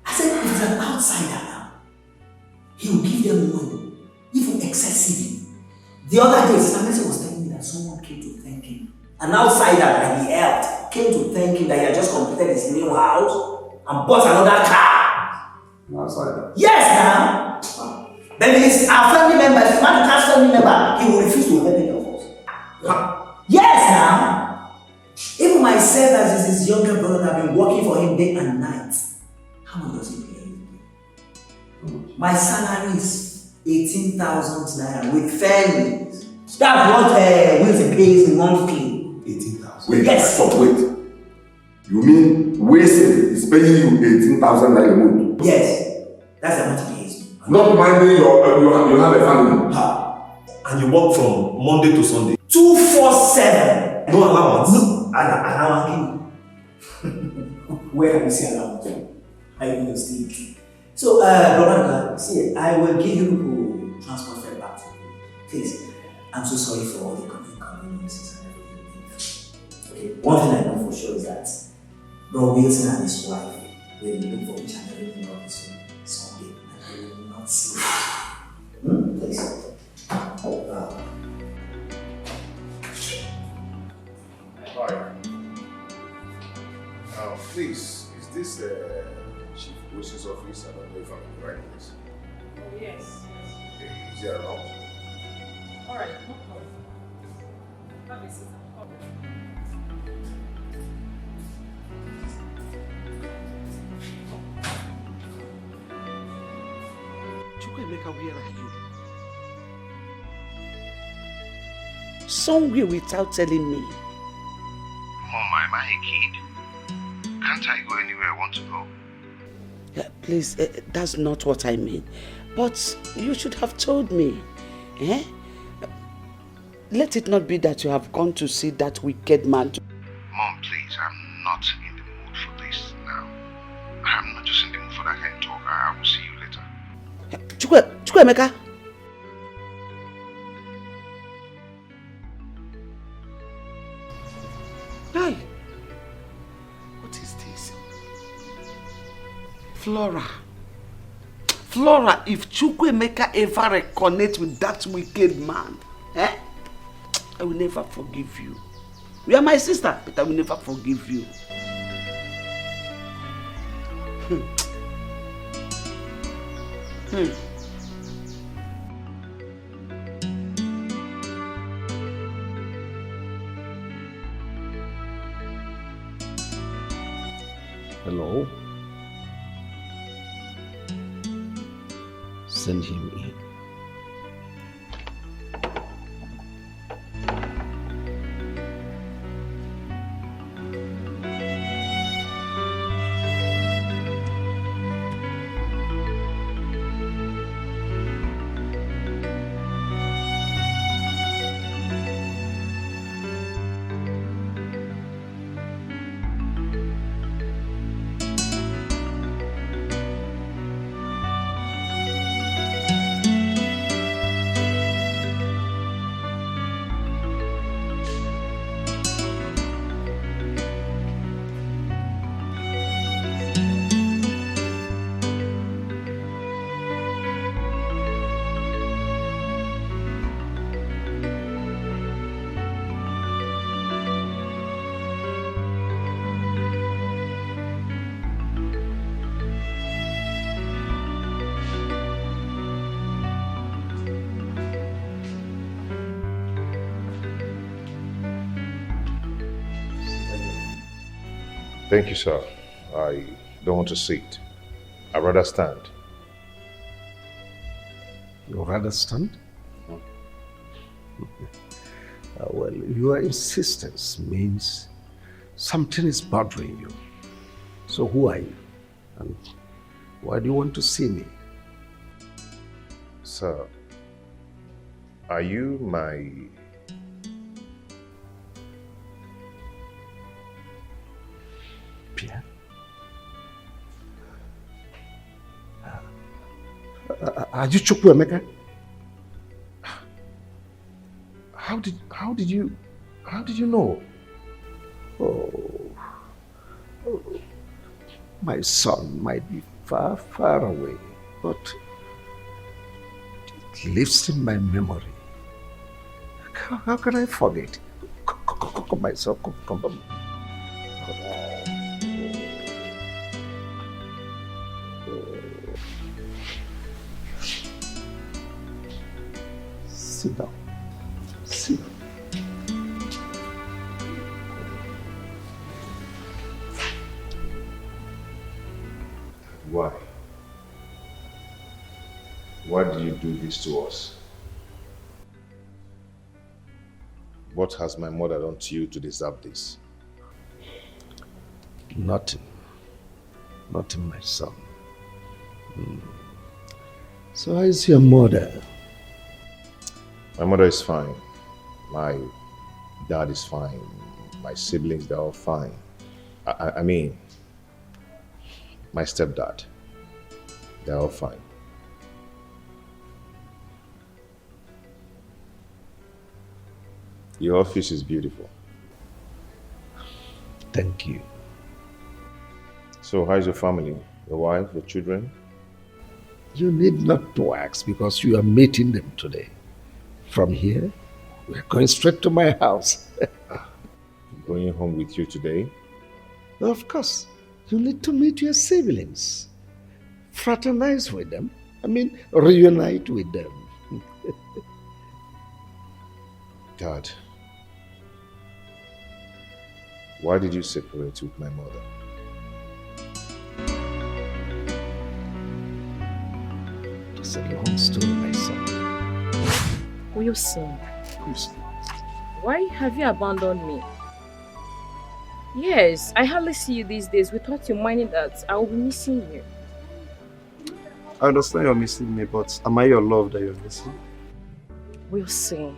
I said, if it's an outsider now, he will give them money, even excessively. The other day, Sister Mercy was telling me that someone came to thank him. An outsider that he helped came to thank him that he had just completed his new house and bought another car. An outsider? Yes, now. Then it's our family member, if man has family member, he will refuse to help any of us. Yes, now. Even myself, as his younger brother, have been working for him day and night. How much does he pay? My salary is 18,000 naira with families. That's what Wilson pays monthly. 18,000. Wait, yes. Stop, wait. You mean Wilson is paying you 18,000 naira a month? Yes. That's the amount he pays. Not minding you have a family. And you work from Monday to Sunday? 247. No allowance? No. Allowance. Where can we see allowance? I will steal. So, Brother, see, I will give you people transport fare back to you. Please, I'm so sorry for all the inconveniences and everything. Okay, one thing I know for sure is that Bro Wilson and his wife will look for each and everything of this someday, and they will not see it. Please. Hi. Please, is this Chief Wilson's office? I don't know if I'm in the right place. Oh, yes. Okay, is he around? Alright, no problem. Have a seat. Chukwemeka, where are you? Somewhere without telling me. Mom, am I a kid? Can't I go anywhere I want to go? Please, that's not what I mean. But you should have told me. Eh? Let it not be that you have gone to see that wicked man. Mom, please, I'm not in the mood for this now. I'm not just in the mood for that kind of talk. I will see you later. Chukwemeka? Hey, what is this? Flora, if Chukwemeka ever reconnect with that wicked man, I will never forgive you. You are my sister, but I will never forgive you. Hello? Send him in. Thank you, sir. I don't want to sit. I'd rather stand. You rather stand? Well, your insistence means something is bothering you. So who are you? And why do you want to see me? Sir, are you my... Pierre? Are you Chukwuemeka? How did you know? Oh, my son might be far, far away, but it lives in my memory. How can I forget? Come, my son, come. Sit down. Sit down. Why? Why do you do this to us? What has my mother done to you to deserve this? Nothing. Nothing, my son. So how is your mother? My mother is fine. My dad is fine. My siblings, they're all fine. I mean, my stepdad, they're all fine. Your office is beautiful. Thank you. So how's your family? Your wife, your children? You need not to ask because you are meeting them today. From here, we're going straight to my house. Going home with you today? Of course. You need to meet your siblings. Fraternize with them. I mean, reunite with them. Dad, why did you separate with my mother? It's a long story, my son. Wilson, Wilson, why have you abandoned me? Yes, I hardly see you these days without you minding that I will be missing you. I understand you're missing me, but am I your love that you're missing? Wilson,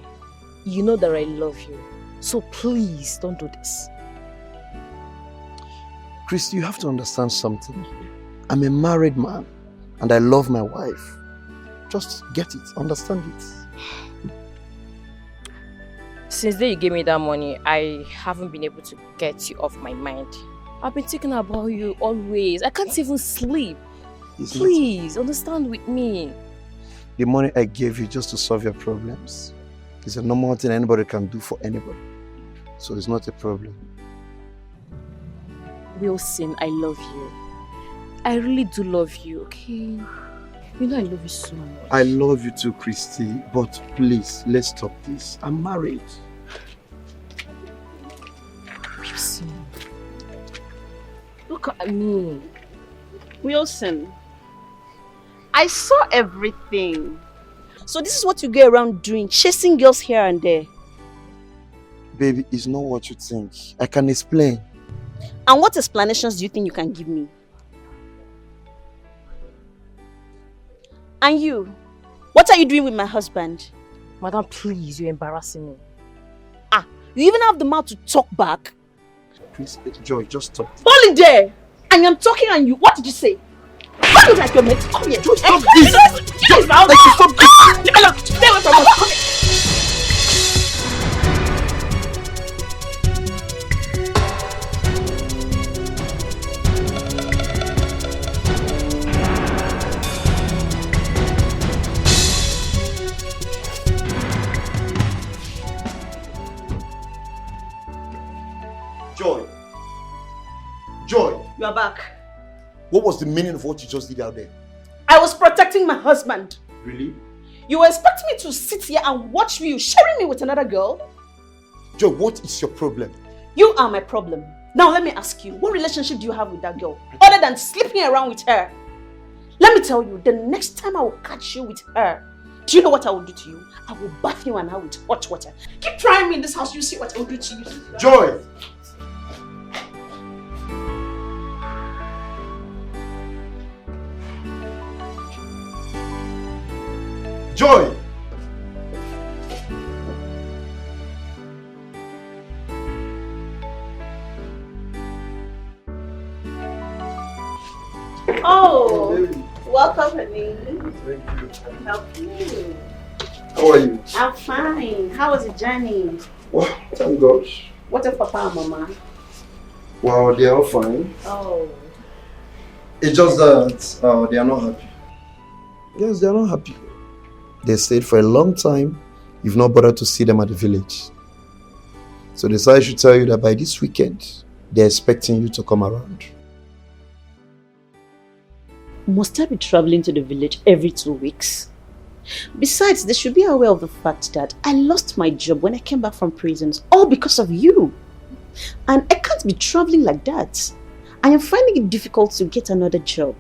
you know that I love you, so please don't do this. Chris, you have to understand something. I'm a married man and I love my wife. Just get it, understand it. Since the day you gave me that money, I haven't been able to get you off my mind. I've been thinking about you always. I can't even sleep. Please, understand with me. The money I gave you just to solve your problems is a normal thing anybody can do for anybody. So it's not a problem. Wilson, I love you. I really do love you, okay? You know I love you so much. I love you too, Christy, but please, let's stop this. I'm married. Wilson. Look at me. Wilson, I saw everything. So this is what you go around doing, chasing girls here and there. Baby, it's not what you think. I can explain. And what explanations do you think you can give me? And you, what are you doing with my husband? Madam, please, you're embarrassing me. You even have the mouth to talk back? Please, Joy, just stop. Hold it there! And I'm talking and you, what did you say? What look like your mate? Come here. Stop this! Stop this! Stay away from us. Come here. Joy. Joy. You are back. What was the meaning of what you just did out there? I was protecting my husband. Really? You were expecting me to sit here and watch you sharing me with another girl? Joy, what is your problem? You are my problem. Now let me ask you, what relationship do you have with that girl? Other than sleeping around with her? Let me tell you, the next time I will catch you with her, do you know what I will do to you? I will bath you and I with hot water. Keep trying me in this house, you see what I will do to you. Joy! Joy! Oh, welcome, honey. Thank you. Help you. How are you? I'm fine. How was the journey? Well, thank God. What if Papa and Mama? Well, they are all fine. Oh. It's just that they are not happy. Yes, they are not happy. They stayed for a long time. You've not bothered to see them at the village. So they decided I should tell you that by this weekend, they're expecting you to come around. Must I be traveling to the village every 2 weeks? Besides, they should be aware of the fact that I lost my job when I came back from prisons, all because of you. And I can't be traveling like that. I am finding it difficult to get another job.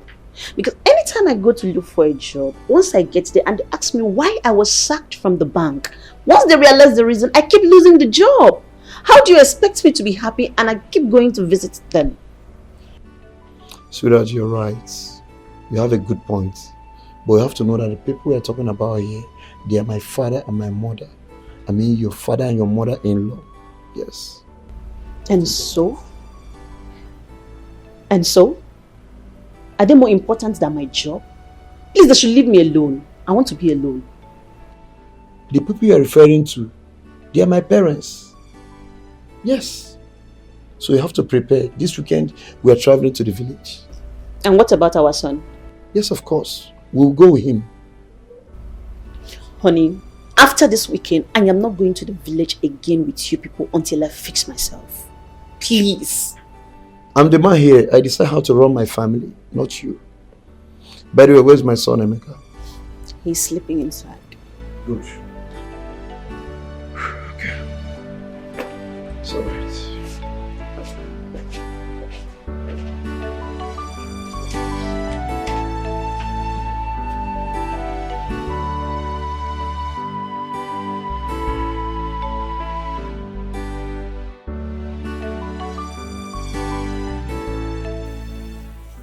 Because anytime I go to look for a job, once I get there and they ask me why I was sacked from the bank, once they realize the reason, I keep losing the job. How do you expect me to be happy and I keep going to visit them? Sweetheart, you're right. You have a good point. But you have to know that the people we are talking about here, they are my father and my mother. I mean your father and your mother-in-law. Yes. And so? And so? Are they more important than my job? Please, they should leave me alone. I want to be alone. The people you are referring to, they are my parents. Yes. So you have to prepare. This weekend, we are traveling to the village. And what about our son? Yes, of course. We'll go with him. Honey, after this weekend, I am not going to the village again with you people until I fix myself. Please. I'm the man here. I decide how to run my family, not you. By the way, where's my son, Emeka? He's sleeping inside. Good. Okay. It's all right.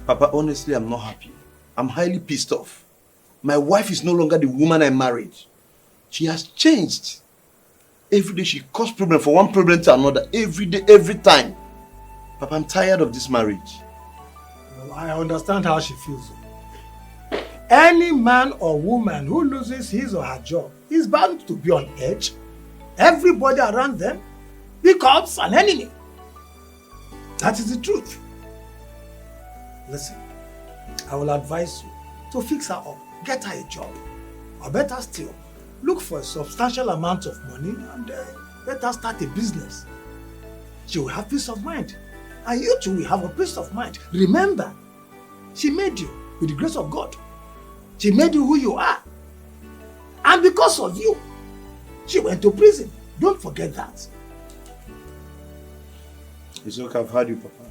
Papa, honestly, I'm not happy. I'm highly pissed off. My wife is no longer the woman I married. She has changed. Every day she causes problem from one problem to another. Every day, every time. Papa, I'm tired of this marriage. Well, I understand how she feels. Any man or woman who loses his or her job is bound to be on edge. Everybody around them becomes an enemy. That is the truth. Listen, I will advise you to fix her up, get her a job, or better still, look for a substantial amount of money and let her start a business. She will have peace of mind, and you too will have a peace of mind. Remember, she made you with the grace of God. She made you who you are. And because of you, she went to prison. Don't forget that. It's okay, I've heard you, Papa.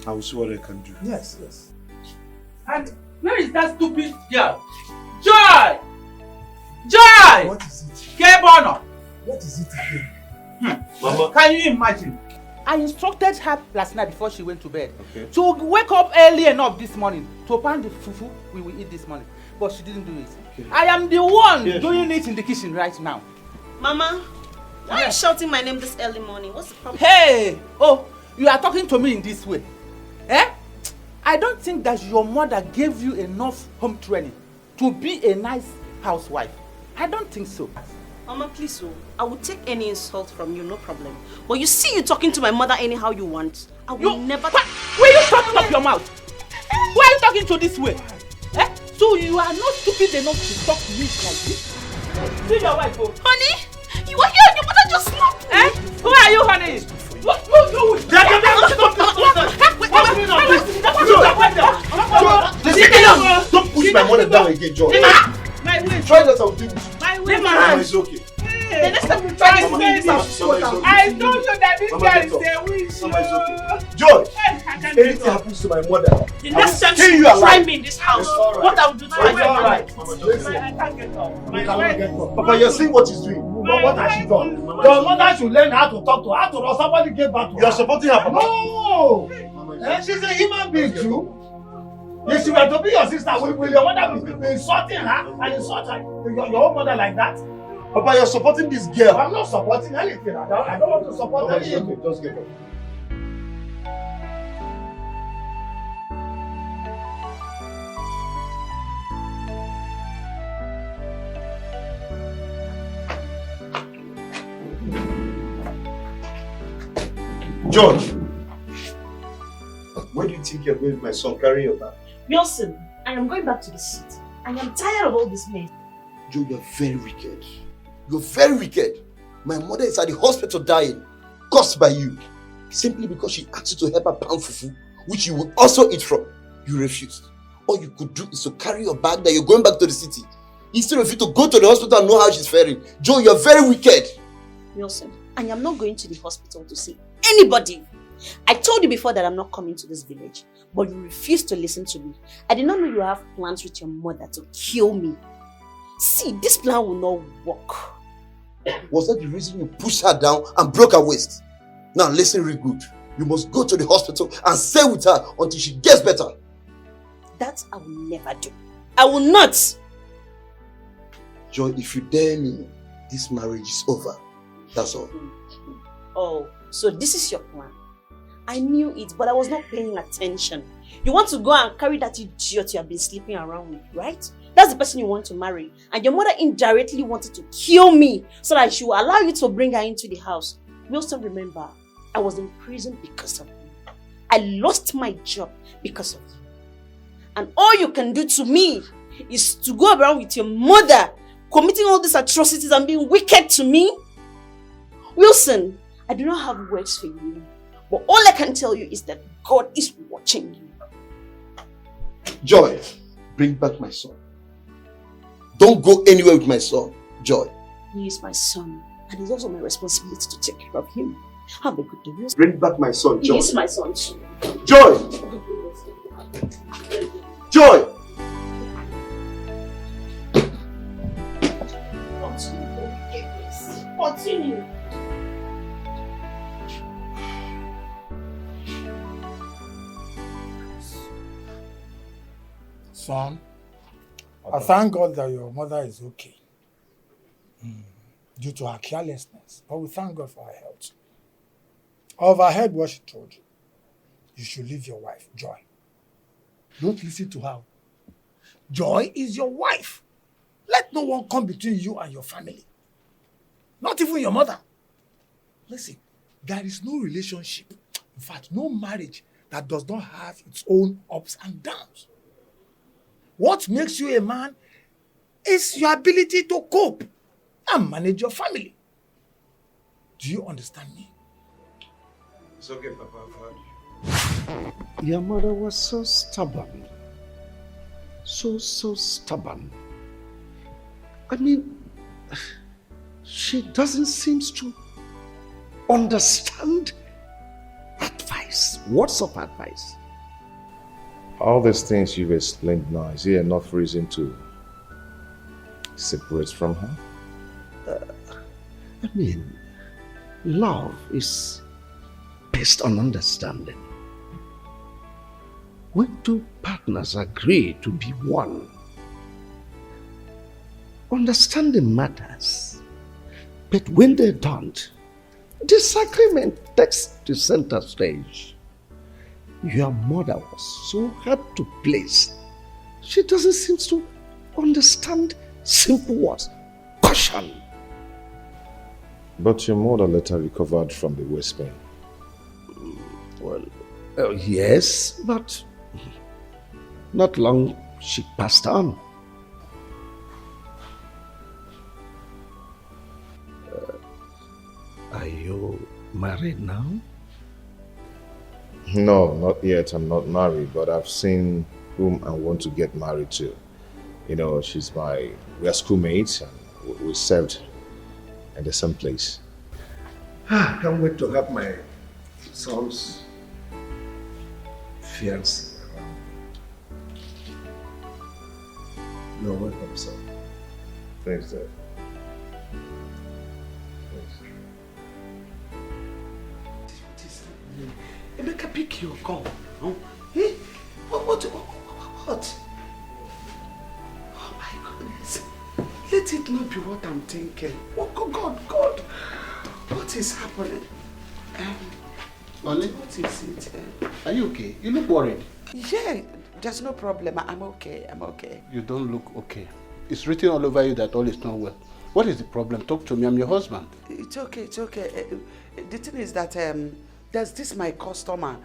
I will see what I can do. Yes, yes. And where is that stupid girl? Joy! Joy! What is it? Kebono! What is it again? Mama. Can you imagine? I instructed her last night before she went to bed to wake up early enough this morning to pan the fufu we will eat this morning. But she didn't do it. Okay. I am the one doing it in the kitchen right now. Mama, why are you shouting my name this early morning? What's the problem? Hey! Oh, you are talking to me in this way. Eh? I don't think that your mother gave you enough home training to be a nice housewife. I don't think so. Mama, please, I will take any insult from you, no problem. But you see you talking to my mother anyhow you want. I will never... Will you shut up your mouth? Why are you talking to this way? Eh? So you are not stupid enough to talk to me like this? See your wife, oh. Honey, you are here and your mother just slapped me. Eh? Who are you, honey? What you do? Don't push my mother down again, George. Try that, I'll deal with you. Leave my hand. It's okay. The next time you try this, I told you that this guy is a witch. George, if anything happens to my mother, the next time you try me in this house, what I will do to my mother. Listen, I can't get up. you cannot get up. Papa, you're seeing what he's doing. But what has she done? Your mother should learn how to talk to her. Or somebody gave back to her. You're supporting her, Papa. No! She's a human being too. If she were to be your sister, will your mother be insulting her and insult her, your own mother like that? Papa, you're supporting this girl. I'm not supporting anything. I don't want to support anything. Okay, just get up. George, where do you think you're going with my son? Carry your bag. Wilson, I am going back to the city. I am tired of all this mess. Joe, you're very wicked. You're very wicked. My mother is at the hospital dying, caused by you. Simply because she asked you to help her pound fufu, which you would also eat from. You refused. All you could do is to carry your bag that you're going back to the city. Instead of you to go to the hospital and know how she's faring. Joe, you're very wicked. Wilson, I am not going to the hospital to see anybody. I told you before that I'm not coming to this village, but you refused to listen to me. I did not know you have plans with your mother to kill me. See, this plan will not work. Was that the reason you pushed her down and broke her waist? Now listen real good. You must go to the hospital and stay with her until she gets better. That I will never do. I will not. Joy, if you dare me, this marriage is over. That's all. Oh, so this is your plan. I knew it, but I was not paying attention. You want to go and carry that idiot you have been sleeping around with, right? That's the person you want to marry. And your mother indirectly wanted to kill me so that she will allow you to bring her into the house. Wilson, remember, I was in prison because of you. I lost my job because of you. And all you can do to me is to go around with your mother, committing all these atrocities and being wicked to me. Wilson, I do not have words for you. But all I can tell you is that God is watching you. Joy, bring back my son. Don't go anywhere with my son, Joy. He is my son, and it's also my responsibility to take care of him. Have a good day. Bring back my son, Joy. He is my son too. Joy! Joy! Continue. Son, I thank God that your mother is okay due to her carelessness. But we thank God for her health. I overheard what she told you. You should leave your wife, Joy. Don't listen to her. Joy is your wife. Let no one come between you and your family. Not even your mother. Listen, there is no relationship, in fact, no marriage that does not have its own ups and downs. What makes you a man is your ability to cope and manage your family. Do you understand me? It's okay, Papa, I've heard you. Your mother was so stubborn. So stubborn. I mean, she doesn't seem to understand advice. advice. Words of advice. All these things you've explained now, is there enough reason to separate from her? I mean, love is based on understanding. When two partners agree to be one, understanding matters. But when they don't, disagreement takes the center stage. Your mother was so hard to please. She doesn't seem to understand simple words. Caution. But your mother later recovered from the waist pain. Well, yes, but not long she passed on. Are you married now? No, not yet. I'm not married, but I've seen whom I want to get married to. You know, we're schoolmates and we served at the same place. I can't wait to have my son's fiancé around. You're welcome, sir. Thanks, Dad. Emeka, pick your call. No? Eh? What? Oh my goodness. Let it not be what I'm thinking. Oh God. What is happening? Nolly? What is it? Are you okay? You look worried. Yeah, there's no problem. I'm okay. You don't look okay. It's written all over you that all is not well. What is the problem? Talk to me. I'm your husband. It's okay. The thing is that there's this my customer.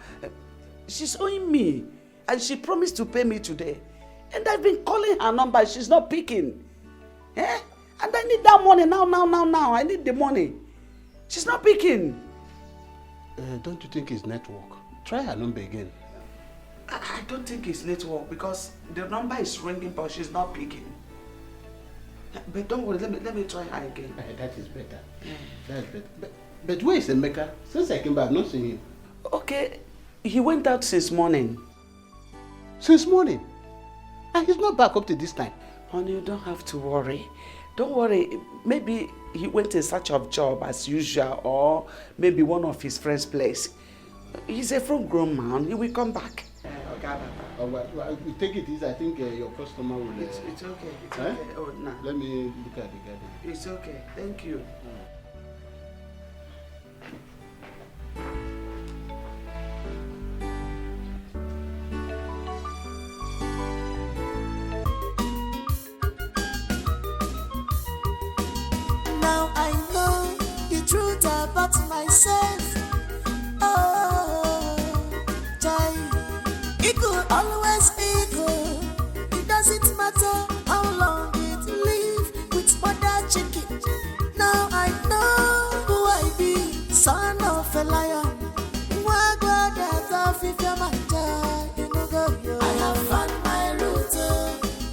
She's owing me, and she promised to pay me today. And I've been calling her number. She's not picking. Eh? And I need that money now. I need the money. She's not picking. Don't you think it's network? Try her number again. I don't think it's network because the number is ringing, but she's not picking. But don't worry, let me try her again. That is better. That's better. But where is Emeka? Since I came back, I've not seen him. Okay, he went out since morning. Since morning? And he's not back up to this time. Honey, you don't have to worry. Don't worry. Maybe he went in search of job as usual, or maybe one of his friends' place. He's a full-grown man. He will come back. Well, we take it easy. I think your customer will... It's okay. It's okay. Oh, no. Let me look at the garden. It's okay. Thank you. Now I know the truth about myself. It could always be good. It doesn't matter how long it live with mother chicken. Now I know who I be, son of a lion. I have found my route.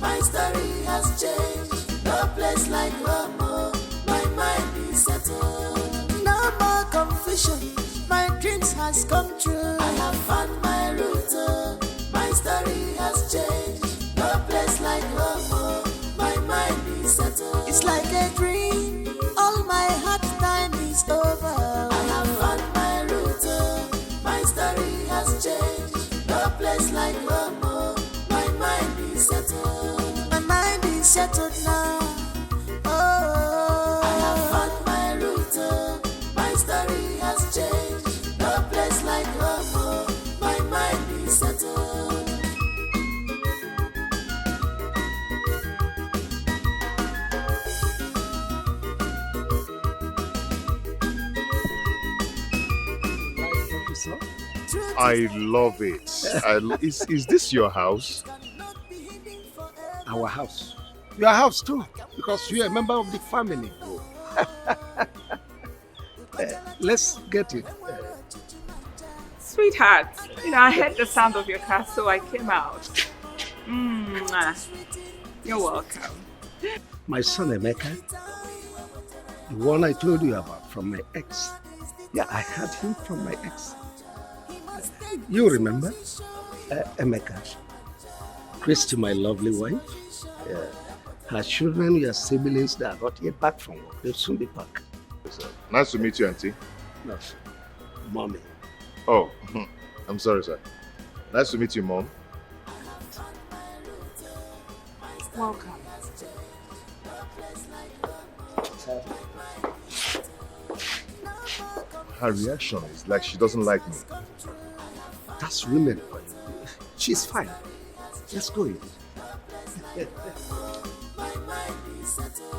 My story has changed. No place like home. My mind is settled. No more confusion. My dreams has come true. I have found my route. My story has changed. No place like home. My mind is settled. It's like a dream. All my hard time is over. I have found my route. My story has changed. No place like home. My mind is settled. My mind is settled now. Oh, I have found my route. My story has changed. No place like home. My mind is settled. I love it. Is this your house? Our house. Your house too, because you're a member of the family. Let's get it. Sweetheart, I heard the sound of your car, so I came out. You're welcome. My son Emeka, the one I told you about from my ex. Yeah, I had him from my ex. You remember? Emeka. Christy, my lovely wife. Yeah. Her children, your siblings, they are not yet back from work. They'll soon be back. Nice to meet you, Auntie. No, Mommy. Oh, I'm sorry, sir. Nice to meet you, Mom. Welcome. Her reaction is like she doesn't like me. That's women. She's fine. Let's go in.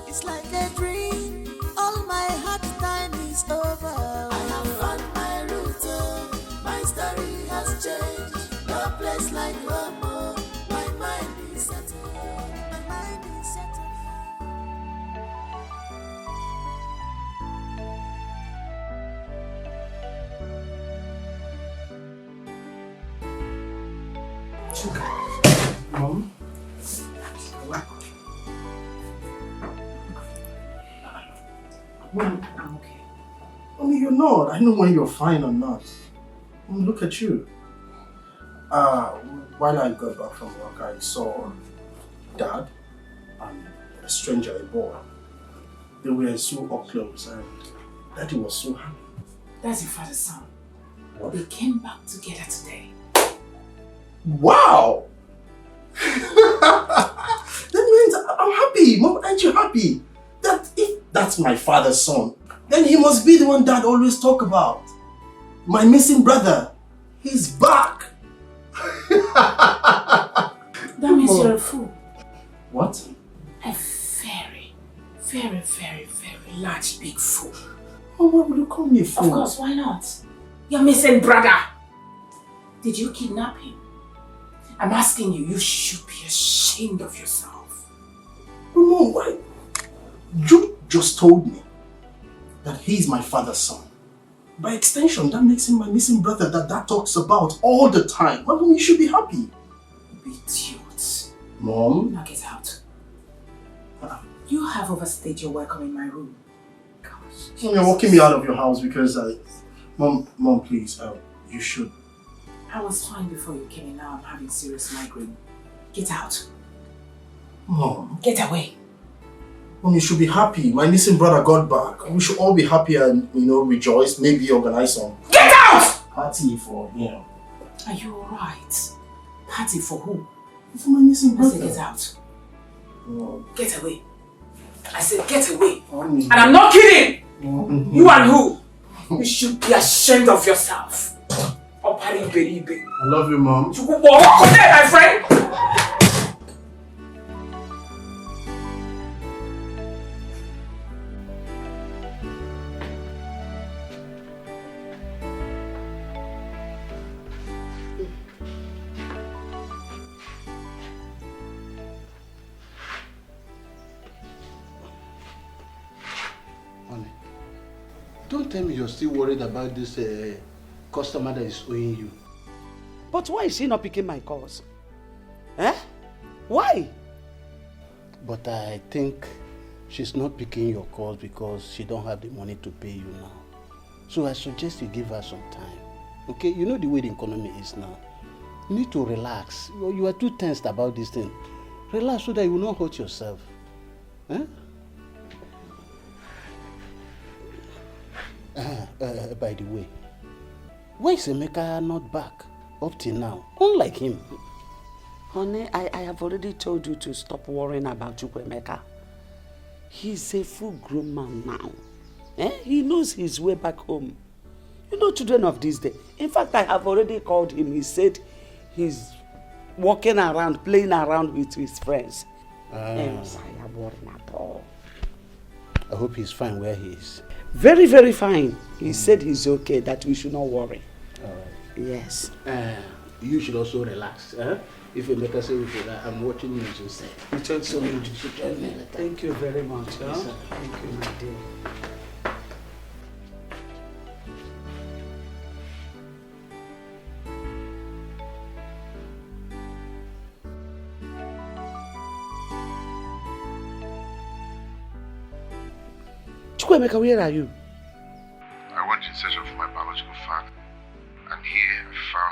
It's like a dream. All my hard time is over. I have found my route. My story has changed. No place like home. My mind is settled. My mind is settled. Mom? Mom, I'm okay. You're not. I know when you're fine or not. Look at you. While I got back from work, I saw Dad and a stranger, a boy. They were so up close and Daddy was so happy. That's your father's son. They came back together today. Wow! That means I'm happy. Mom, aren't you happy? That if that's my father's son, then he must be the one Dad always talk about. My missing brother. He's back. That means Mom. you're a fool. What? A very, very, very, very large, big fool. Oh, why would you call me a fool? Of course, why not? Your missing brother. Did you kidnap him? I'm asking you, you should be ashamed of yourself. Mom, why? You just told me that he's my father's son. By extension, that makes him my missing brother that Dad talks about all the time. Well, you should be happy. Idiot. Mom? Now get out. You have overstayed your welcome in my room. Gosh. Mom, you're walking me out of your house because Mom, please, you should. I was fine before you came in. Now I'm having serious migraine. Get out. Mom. Get away. Mom, you should be happy. My missing brother got back. We should all be happy and, rejoice. Maybe organize some Get out! party for, Are you alright? Party for who? For my missing I brother. said get out. Mom. Get away. I said get away. Mommy. And I'm not kidding. Mom. You and who? You should be ashamed of yourself. I love you, Mom. You walk on there, my friend. Honey, don't tell me you're still worried about this customer that is owing you. But why is she not picking my calls? Eh? Why? But I think she's not picking your calls because she don't have the money to pay you now. So I suggest you give her some time. Okay? You know the way the economy is now. You need to relax. You are too tensed about this thing. Relax so that you will not hurt yourself. Eh? By the way, why is Emeka not back up till now? Unlike him. Honey, I have already told you to stop worrying about Chukwemeka. He's a full-grown man now. He knows his way back home. You know, children of this day. In fact, I have already called him. He said he's walking around, playing around with his friends. Yes, I am worrying at all. I hope he's fine where he is. Very, very fine. He said he's okay, that we should not worry. All right. Yes. You should also relax. If you make us say we should, I'm watching you instead. You talk so much. Thank you very much. Yes, sir. Thank you, my dear. Chukwemeka, where are you? I went in search of my biological father, and here I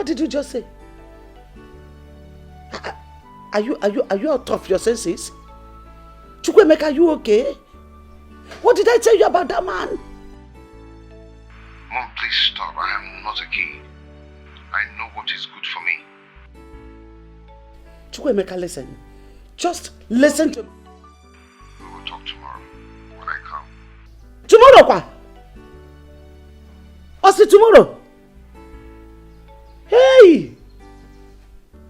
What did you just say? Are you out of your senses? Chukwemeka, are you okay? What did I tell you about that man? Mom, please stop. I am not a kid. I know what is good for me. Chukwemeka, listen. Just listen to me. We will talk tomorrow when I come. Tomorrow, kwa? What's tomorrow? Hey!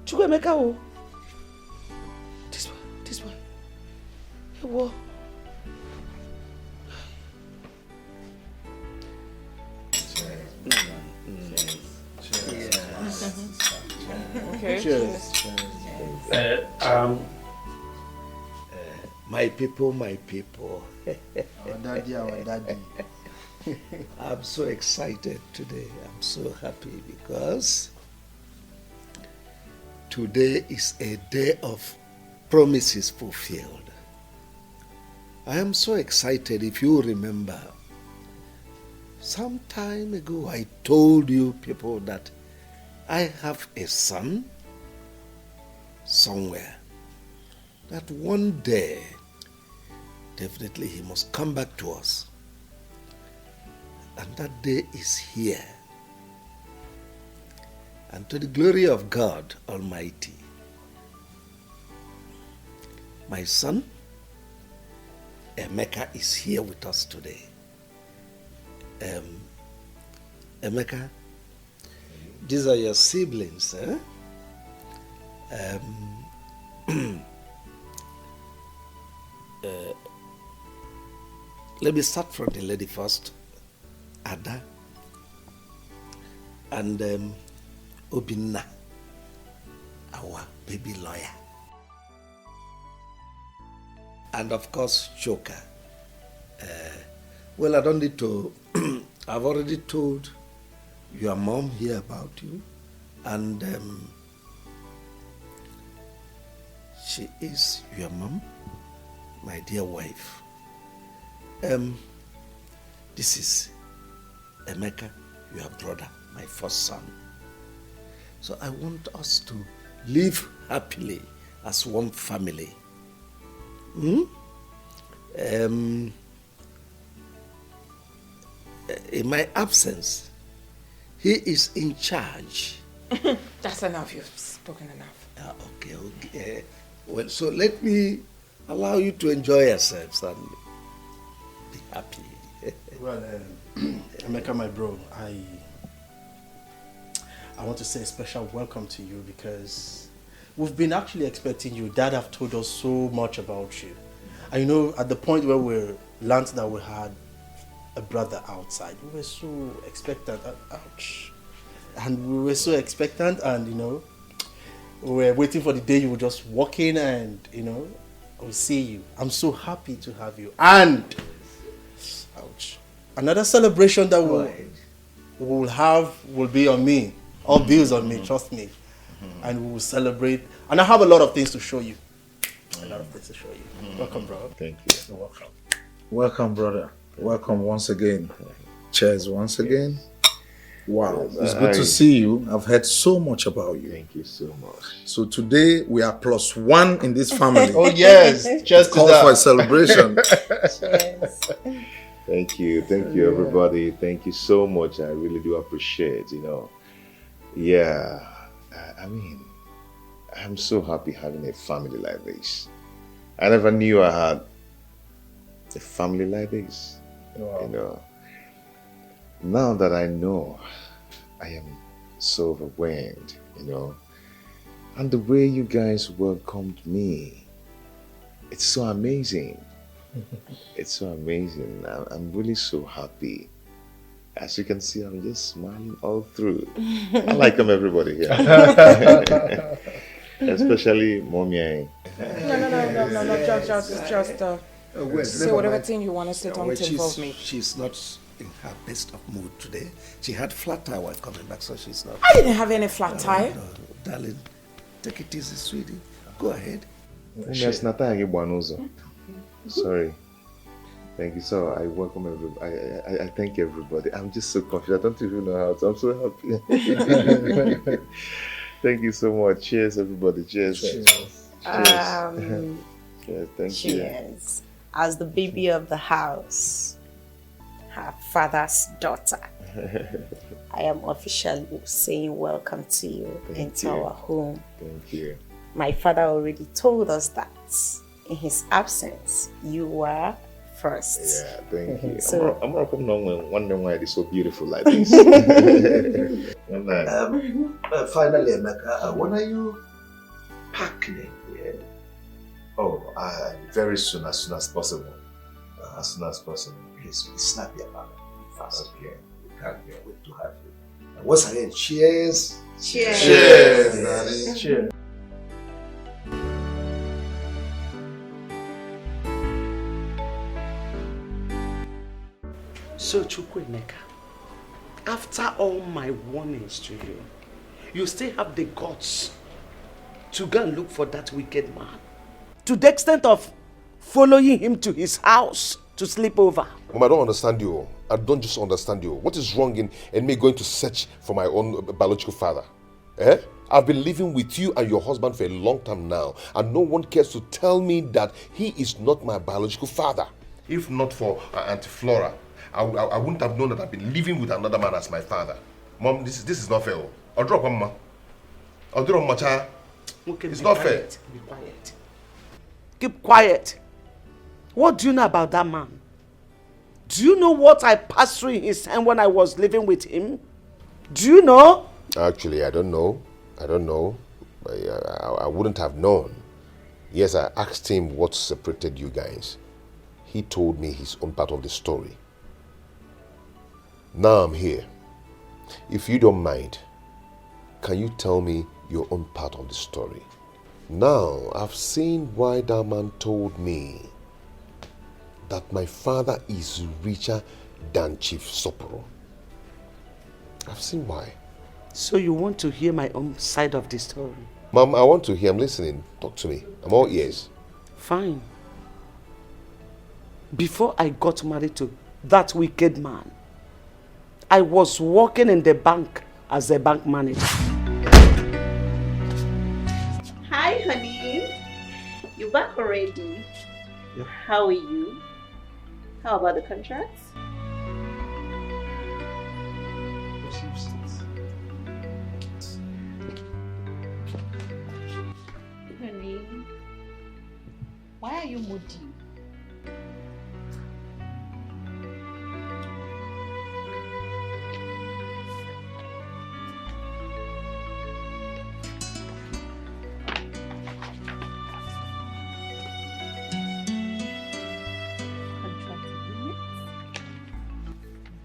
Chukwemeka, oh. This one. Hey, what? Okay. Cheers. My people. Our daddy. I'm so excited today. I'm so happy because today is a day of promises fulfilled. I am so excited. If you remember, some time ago I told you people that I have a son somewhere, that one day definitely he must come back to us. And that day is here. And to the glory of God Almighty, my son Emeka is here with us today. Emeka, these are your siblings, eh? Let me start from the lady first. Ada and Obinna, our baby lawyer. And of course, Choka. Well, I don't need to, I've already told your mom here about you, and she is your mom, my dear wife. This is Emeka, your brother, my first son. So I want us to live happily as one family. In my absence, he is in charge. That's enough. You've spoken enough. Okay. Well, so let me allow you to enjoy yourselves and be happy. Well, Emeka, my bro, I want to say a special welcome to you because we've been actually expecting you. Dad have told us so much about you. And you know, at the point where we learned that we had a brother outside, we were so expectant. Ouch. And we were so expectant, and you know, we were waiting for the day you would just walk in and, you know, we'll see you. I'm so happy to have you. And ouch. Another celebration that we'll have will be on me. All bills on me, trust me. And we will celebrate. And I have a lot of things to show you. A lot of things to show you. Welcome, bro. Thank you. You're welcome. Welcome, brother. Welcome once again. Cheers once again. Wow, it's good to see you. I've heard so much about you. Thank you so much. So today we are +1 in this family. Oh yes, just calls for a celebration. Thank you everybody. Thank you so much. I really do appreciate, you know. Yeah, I mean, I'm so happy having a family like this. I never knew I had a family like this. Wow. You know, now that I know, I am so overwhelmed, you know. And the way you guys welcomed me, it's so amazing. It's so amazing. I'm really so happy. As you can see, I'm just smiling all through. I like them, everybody here. Especially Mommy. No, just say whatever thing you want to say, don't involve me. She's not in her best of mood today. She had flat tire while coming back, so she's not. I didn't have any flat tire. No, darling, take it easy, sweetie. Go ahead. Sorry. Thank you. So I welcome everybody. I thank everybody. I'm just so confused. I don't even know how to. I'm so happy. Thank you so much. Cheers, everybody. Cheers. Cheers. Cheers. Thank you. Cheers. As the baby of the house, her father's daughter, I am officially saying welcome to you into our home. Thank you. My father already told us that in his absence, you were first. Yeah, thank you. So, I'm not coming on when wondering why it's so beautiful like this. Finally, Emeka, when are you packing? Yeah. Oh, very soon as possible. As soon as possible. Please be snappy about it. Fast. Okay. We can't wait to have you. And once again, cheers. Cheers. Cheers, darling. Cheers. So, Chukwuemeka, after all my warnings to you, you still have the guts to go and look for that wicked man, to the extent of following him to his house to sleep over. Mom, I don't understand you. I don't just understand you. What is wrong in me going to search for my own biological father? Eh? I've been living with you and your husband for a long time now, and no one cares to tell me that he is not my biological father. If not for Auntie Flora, I wouldn't have known that I've been living with another man as my father. Mom, this is not fair. I'll drop Mama. I'll drop my child. Okay, it's not fair. Be quiet. Keep quiet. What do you know about that man? Do you know what I passed through in his time when I was living with him? Do you know? Actually, I don't know. I don't know. I wouldn't have known. Yes, I asked him what separated you guys. He told me his own part of the story. Now I'm here. If you don't mind, can you tell me your own part of the story? Now, I've seen why that man told me that my father is richer than Chief Soporo. I've seen why. So you want to hear my own side of the story? Mom, I want to hear. I'm listening. Talk to me. I'm all ears. Fine. Before I got married to that wicked man, I was working in the bank as a bank manager. hi, honey. You back already? Yeah. How are you? How about the contracts? Honey, why are you moody?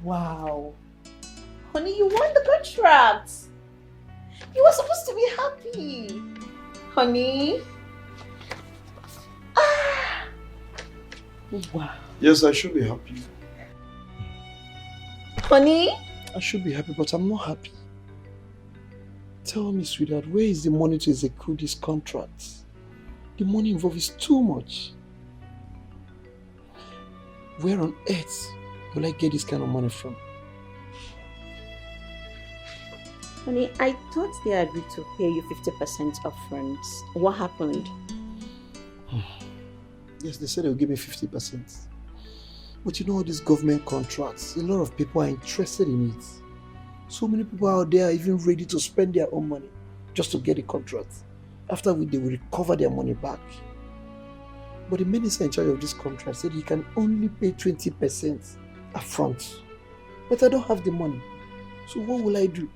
Wow. Honey, you won the contract. You were supposed to be happy. Honey. Ah. Wow. Yes, I should be happy. Honey? I should be happy, but I'm not happy. Tell me, sweetheart, where is the money to execute this contract? The money involved is too much. Where on earth will I get this kind of money from? Honey, I thought they agreed to pay you 50% upfront. What happened? Yes, they said they'll give me 50%. But you know all these government contracts, a lot of people are interested in it. So many people out there are even ready to spend their own money just to get a contract. After which they will recover their money back. But the minister in charge of this contract said he can only pay 20% upfront. But I don't have the money. So what will I do?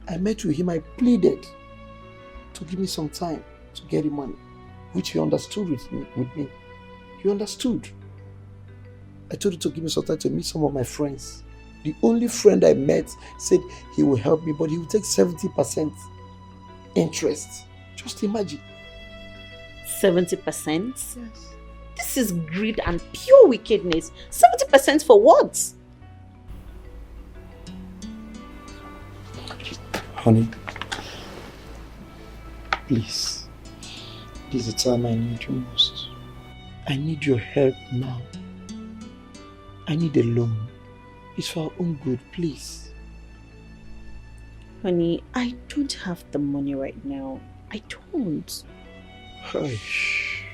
I met with him, I pleaded to give me some time to get the money, which he understood with me. He understood. I told him to give me some time to meet some of my friends. The only friend I met said he will help me, but he will take 70% interest. Just imagine. 70%? Yes. This is greed and pure wickedness. 70% for what? Honey, please, this is the time I need you most. I need your help now. I need a loan. It's for our own good, please. Honey, I don't have the money right now. I don't. Hush.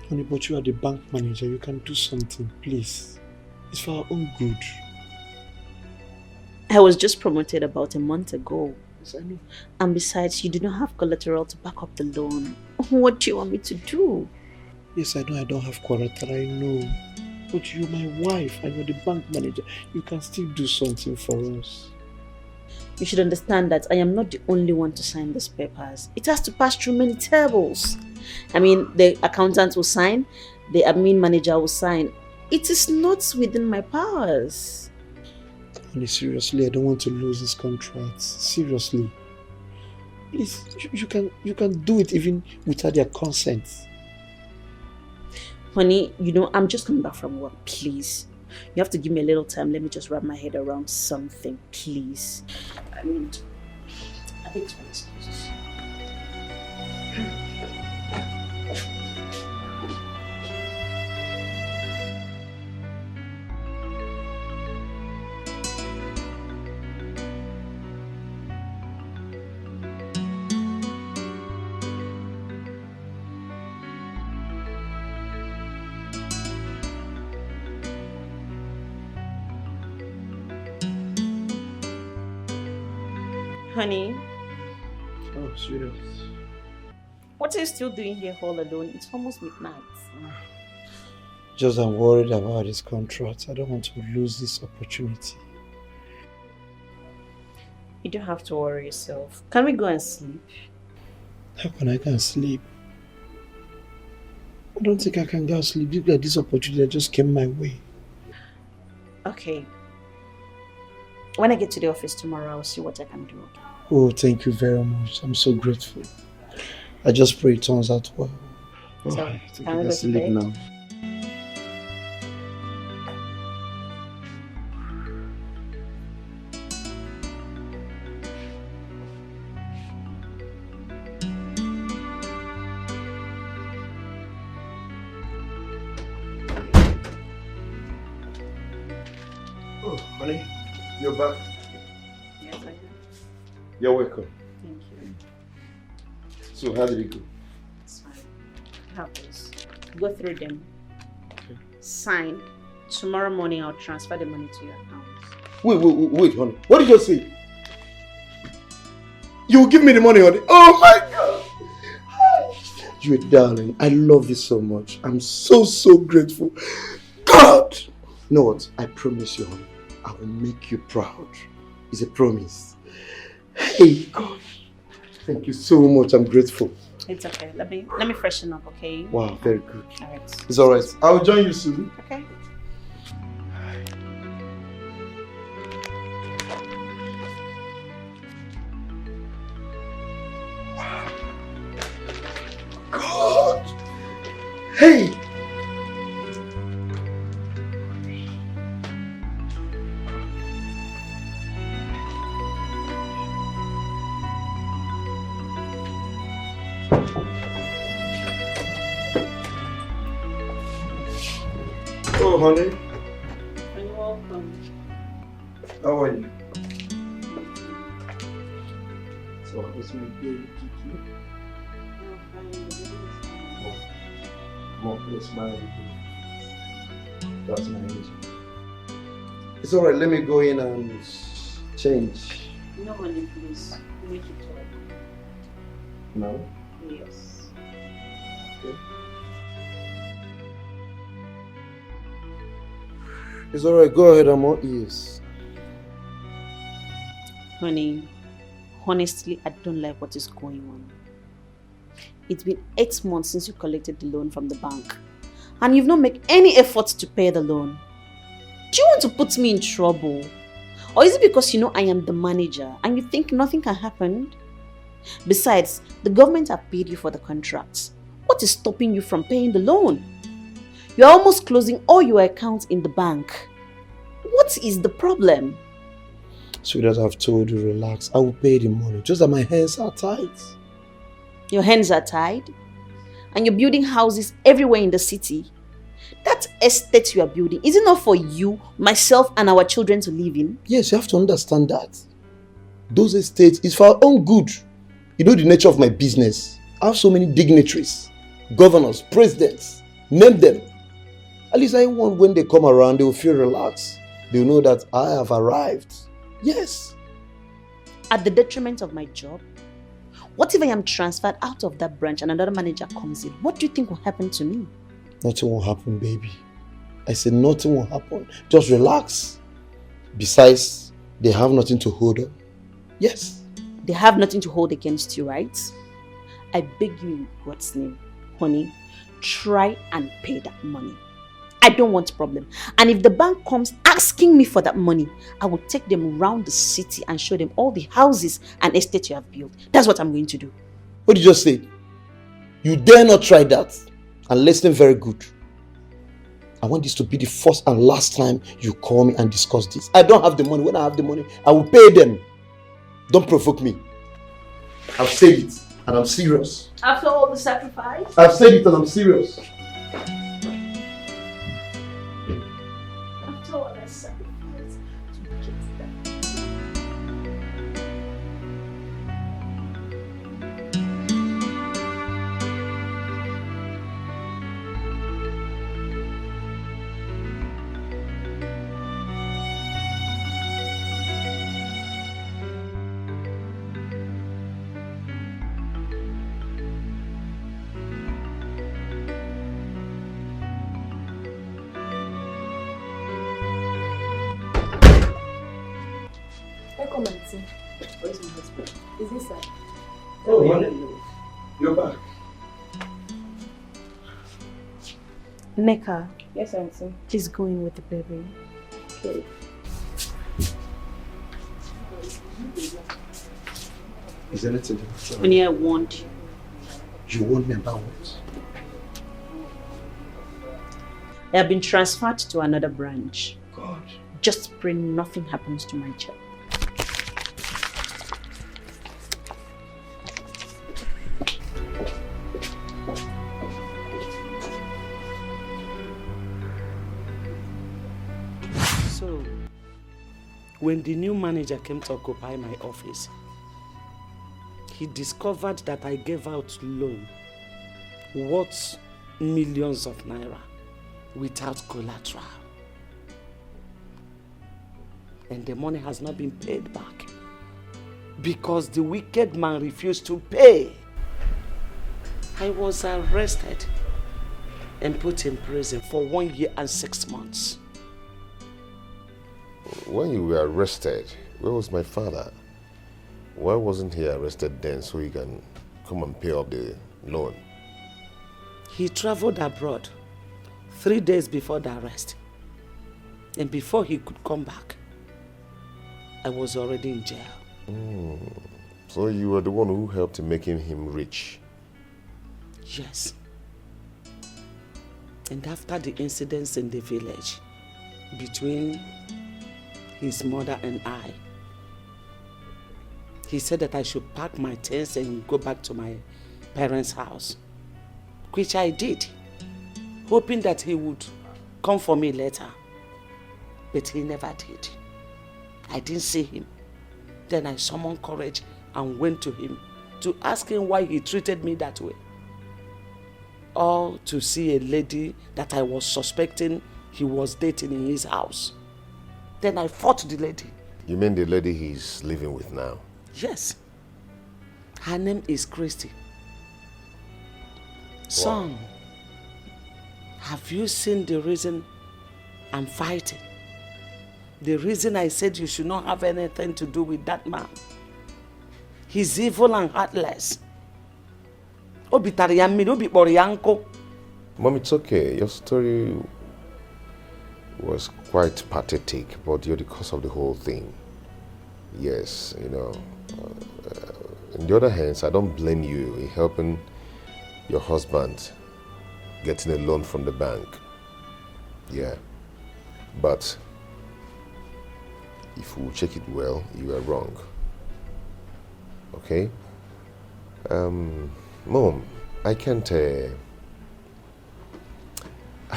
Honey, but you are the bank manager. You can do something, please. It's for our own good. I was just promoted about a month ago. Yes, I know. And besides, you do not have collateral to back up the loan. What do you want me to do? Yes, I know I don't have collateral, I know. But you're my wife and you're the bank manager. You can still do something for us. You should understand that I am not the only one to sign these papers. It has to pass through many tables. I mean, the accountant will sign, the admin manager will sign. It is not within my powers. Honey, seriously, I don't want to lose this contract. Seriously. Please, you can do it even without their consent. Honey, you know, I'm just coming back from work, please. You have to give me a little time. Let me just wrap my head around something, please. I mean, I think it's my excuses. Honey. Oh, sweetheart. What are you still doing here all alone? It's almost midnight. Just I'm worried about this contract. I don't want to lose this opportunity. You don't have to worry yourself. Can we go and sleep? How can I go and sleep? I don't think I can go and sleep. Look at this opportunity that just came my way. Okay. When I get to the office tomorrow, I'll see what I can do. Oh, thank you very much. I'm so grateful. I just pray it turns out well. So, I think can I we can go to sleep bed? now. Oh, honey, you're back. Yes, I am. You're welcome. Thank you. So how did it go? It's fine. Have this. Go through them. Okay. Sign. Tomorrow morning, I'll transfer the money to your account. Wait, honey. What did you say? You will give me the money, honey. Oh my God! You're a darling. I love you so much. I'm so grateful. God! You know what? I promise you, honey. I will make you proud. It's a promise. Hey, God. Thank you so much. I'm grateful. It's okay. Let me freshen up, okay? Wow, very good. Alright. It's alright. I'll join you soon. Okay. God! Hey! Oh, honey. You're welcome. How are you? So, what's my day? More place, my That's my energy. It's alright, let me go in and change. No, honey, please. Make it talk. No? Yes. Okay. It's alright, go ahead, I'm all ears. Honey, honestly, I don't like what is going on. It's been 8 months since you collected the loan from the bank. And you've not made any effort to pay the loan. Do you want to put me in trouble? Or is it because you know I am the manager and you think nothing can happen? Besides, the government have paid you for the contracts. What is stopping you from paying the loan? You're almost closing all your accounts in the bank. What is the problem? Sweetheart, I've told you, relax. I will pay the money. Just that my hands are tied. Your hands are tied? And you're building houses everywhere in the city? That estate you are building, is it not for you, myself, and our children to live in? Yes, you have to understand that. Those estates is for our own good. You know the nature of my business. I have so many dignitaries, governors, presidents. Name them. At least I want when they come around, they will feel relaxed. They will know that I have arrived. Yes. At the detriment of my job? What if I am transferred out of that branch and another manager comes in? What do you think will happen to me? Nothing will happen, baby. I said nothing will happen. Just relax. Besides, they have nothing to hold on. Yes. They have nothing to hold against you, right? I beg you in God's name, honey, try and pay that money. I don't want a problem. And if the bank comes asking me for that money, I will take them around the city and show them all the houses and estates you have built. That's what I'm going to do. What did you just say? You dare not try that. And listen very good. I want this to be the first and last time you call me and discuss this. I don't have the money. When I have the money, I will pay them. Don't provoke me. I've said it and I'm serious. After all the sacrifice? I've said it and I'm serious. After all that sacrifice to get that. Come and see. Where's my husband? Is this side? Oh, honey. You're back. Neka. Yes, auntie. Please go in with the baby. Okay. Is anything? Honey, I warned you. You warned me about what? I have been transferred to another branch. God. Just pray nothing happens to my child. So, when the new manager came to occupy my office, he discovered that I gave out loan worth millions of naira without collateral. And the money has not been paid back because the wicked man refused to pay. I was arrested and put in prison for 1 year and 6 months. When you were arrested, where was my father? Why wasn't he arrested then so he can come and pay off the loan? He traveled abroad 3 days before the arrest. And before he could come back, I was already in jail. So you were the one who helped in making him rich? Yes. And after the incidents in the village between his mother and I, he said that I should pack my things and go back to my parents' house, which I did, hoping that he would come for me later. But he never did. I didn't see him. Then I summoned courage and went to him to ask him why he treated me that way. Or to see a lady that I was suspecting he was dating in his house. Then I fought the lady. You mean the lady he's living with now? Yes. Her name is Christy. Son, have you seen the reason I'm fighting? The reason I said you should not have anything to do with that man. He's evil and heartless. Mom, it's okay. Your story was quite pathetic, but you're the cause of the whole thing. Yes, you know. On the other hand, I don't blame you in helping your husband getting a loan from the bank. Yeah. But if we check it well, you are wrong. Okay? Mom, I can't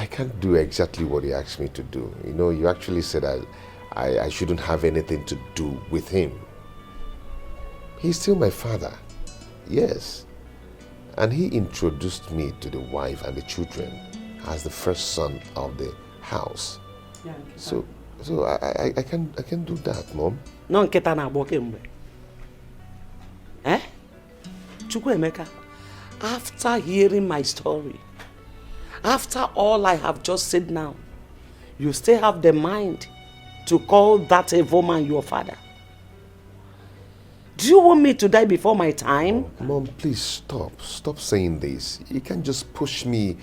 I can't do exactly what he asked me to do. You know, you actually said I shouldn't have anything to do with him. He's still my father, yes. And he introduced me to the wife and the children as the first son of the house. Yeah, so I can do that, Mom. No nketa na agbo kemgbe. Eh? Chukwuemeka, after hearing my story, after all I have just said now, you still have the mind to call that evil man your father? Do you want me to die before my time? Mom, please stop. Stop saying this. You can't just push me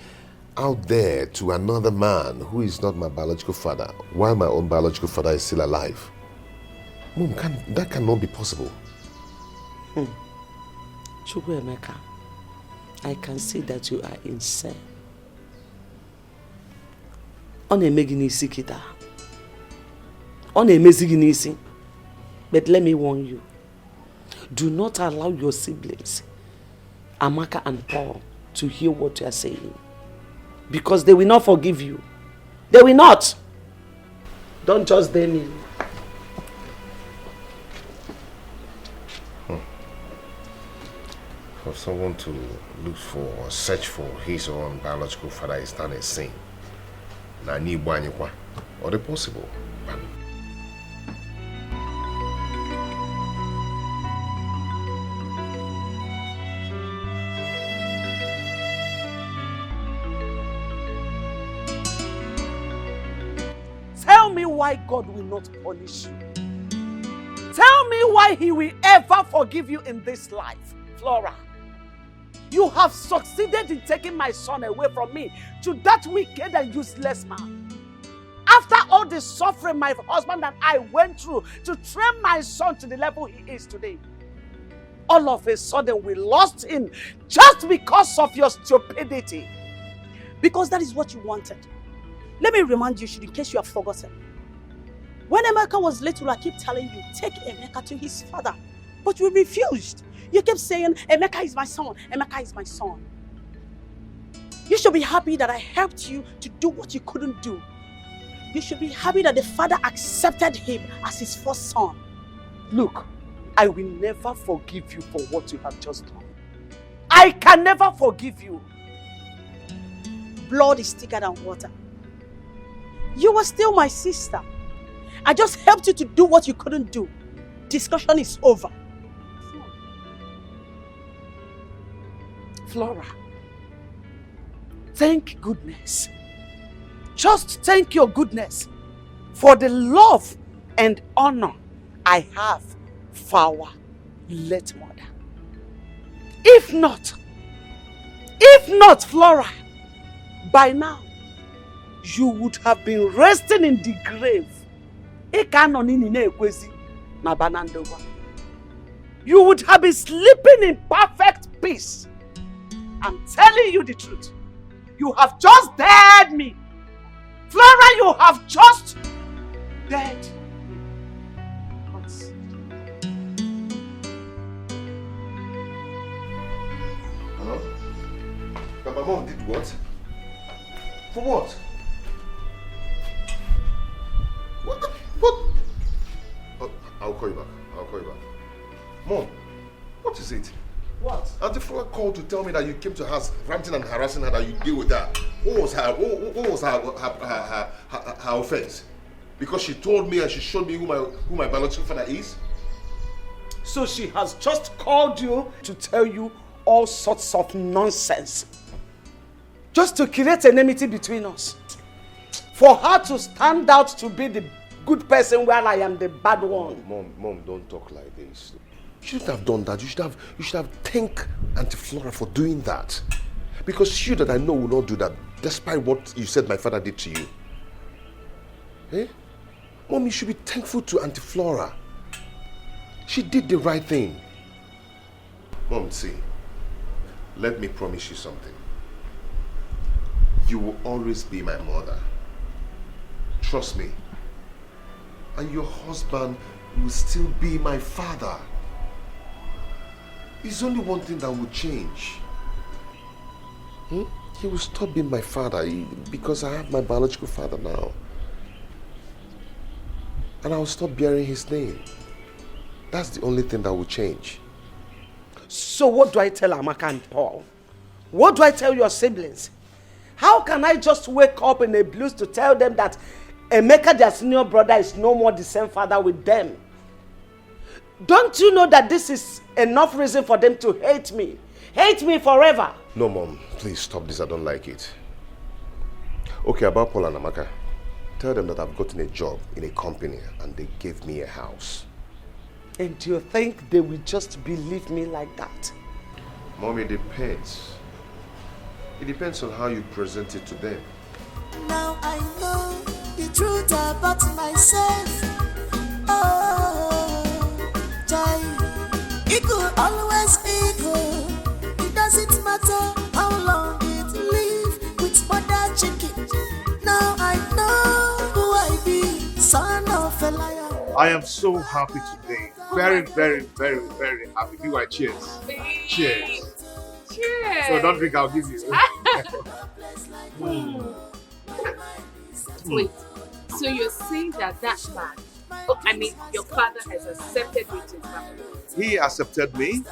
out there to another man who is not my biological father while my own biological father is still alive. Mom, that cannot be possible. Chukwuemeka, I can see that you are insane. But let me warn you. Do not allow your siblings, Amaka and Paul, to hear what you are saying. Because they will not forgive you. They will not. Don't just blame me. For someone to look for or search for his own biological father is not a sin. Or the possible. Tell me why God will not punish you. Tell me why he will ever forgive you in this life, Flora. You have succeeded in taking my son away from me to that wicked and useless man. After all the suffering my husband and I went through to train my son to the level he is today, all of a sudden we lost him just because of your stupidity. Because that is what you wanted. Let me remind you, in case you have forgotten. When Emeka was little, I keep telling you, take Emeka to his father. But you refused. You kept saying, Emeka is my son, Emeka is my son. You should be happy that I helped you to do what you couldn't do. You should be happy that the father accepted him as his first son. Look, I will never forgive you for what you have just done. I can never forgive you. Blood is thicker than water. You were still my sister. I just helped you to do what you couldn't do. Discussion is over. Flora, thank goodness. Just thank your goodness for the love and honor I have for our late mother. If not, Flora, by now, you would have been resting in the grave. You would have been sleeping in perfect peace. I'm telling you the truth. You have just dared me. Flora, you have just dared me. Hello? But my mom did what? For what? What? Oh, I'll call you back. Mom, what is it? What? Auntie Flora called to tell me that you came to her house ranting and harassing her, that you deal with that. What was her offense? Because she told me and she showed me who my biological father is? So she has just called you to tell you all sorts of nonsense. Just to create enmity between us. For her to stand out to be the good person while I am the bad one. Mom, don't talk like this. You shouldn't have done that. You should have thanked Auntie Flora for doing that. Because you that I know will not do that, despite what you said my father did to you. Eh? Mom, you should be thankful to Auntie Flora. She did the right thing. Mom, see, let me promise you something. You will always be my mother. Trust me. And your husband will still be my father. It's only one thing that will change. He will stop being my father because I have my biological father now. And I'll stop bearing his name. That's the only thing that will change. So what do I tell Amaka and Paul? What do I tell your siblings? How can I just wake up in a blues to tell them that Emeka, their senior brother, is no more the same father with them? Don't you know that this is enough reason for them to hate me? Hate me forever. No, Mom. Please stop this. I don't like it. Okay, about Paul and Amaka. Tell them that I've gotten a job in a company and they gave me a house. And do you think they will just believe me like that? Mom, it depends. It depends on how you present it to them. Now I know the truth about myself. Oh, Jai, it could always be good. It doesn't matter how long it live with mother chicken. Now I know who I be, son of a liar. I am so happy today. Very, very, very, very happy. BY, cheers. Cheers. Cheers. So don't drink, I'll give you. Wait, so you're saying that man, your father has accepted me to his family? He accepted me,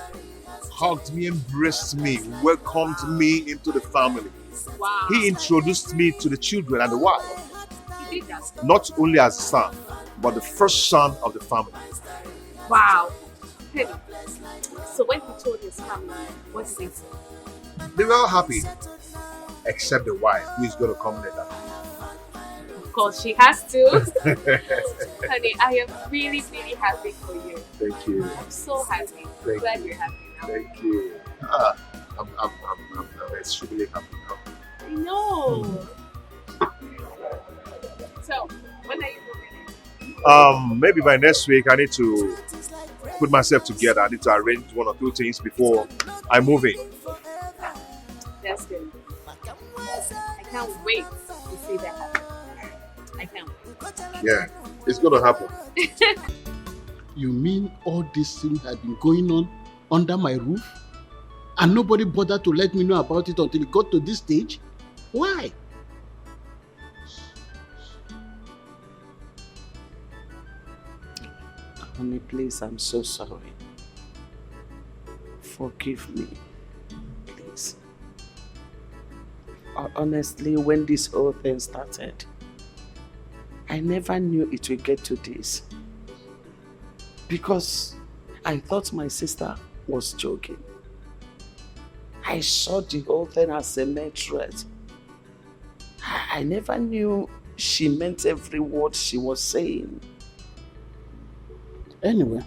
hugged me, embraced me, welcomed me into the family. Wow. He introduced me to the children and the wife. He did that? Not only as a son, but the first son of the family. Wow. Hey, so when he told his family, what did they say? They were all happy, except the wife, who is going to come later. Of course, she has to. Honey, I am really, really happy for you. Thank you. I'm so happy. Thank Glad you. you're happy now. Thank you. I'm extremely happy now. I know. So, when are you moving in? Maybe by next week I need to put myself together. I need to arrange one or two things before I move in. That's good. I can't wait to see that happen. I can't wait. Yeah, it's gonna happen. You mean all these things have been going on under my roof? And nobody bothered to let me know about it until it got to this stage? Why? Honey, please, I'm so sorry. Forgive me. Please. Honestly, when this whole thing started, I never knew it would get to this. Because I thought my sister was joking. I saw the whole thing as a mere threat. I never knew she meant every word she was saying. Anyway,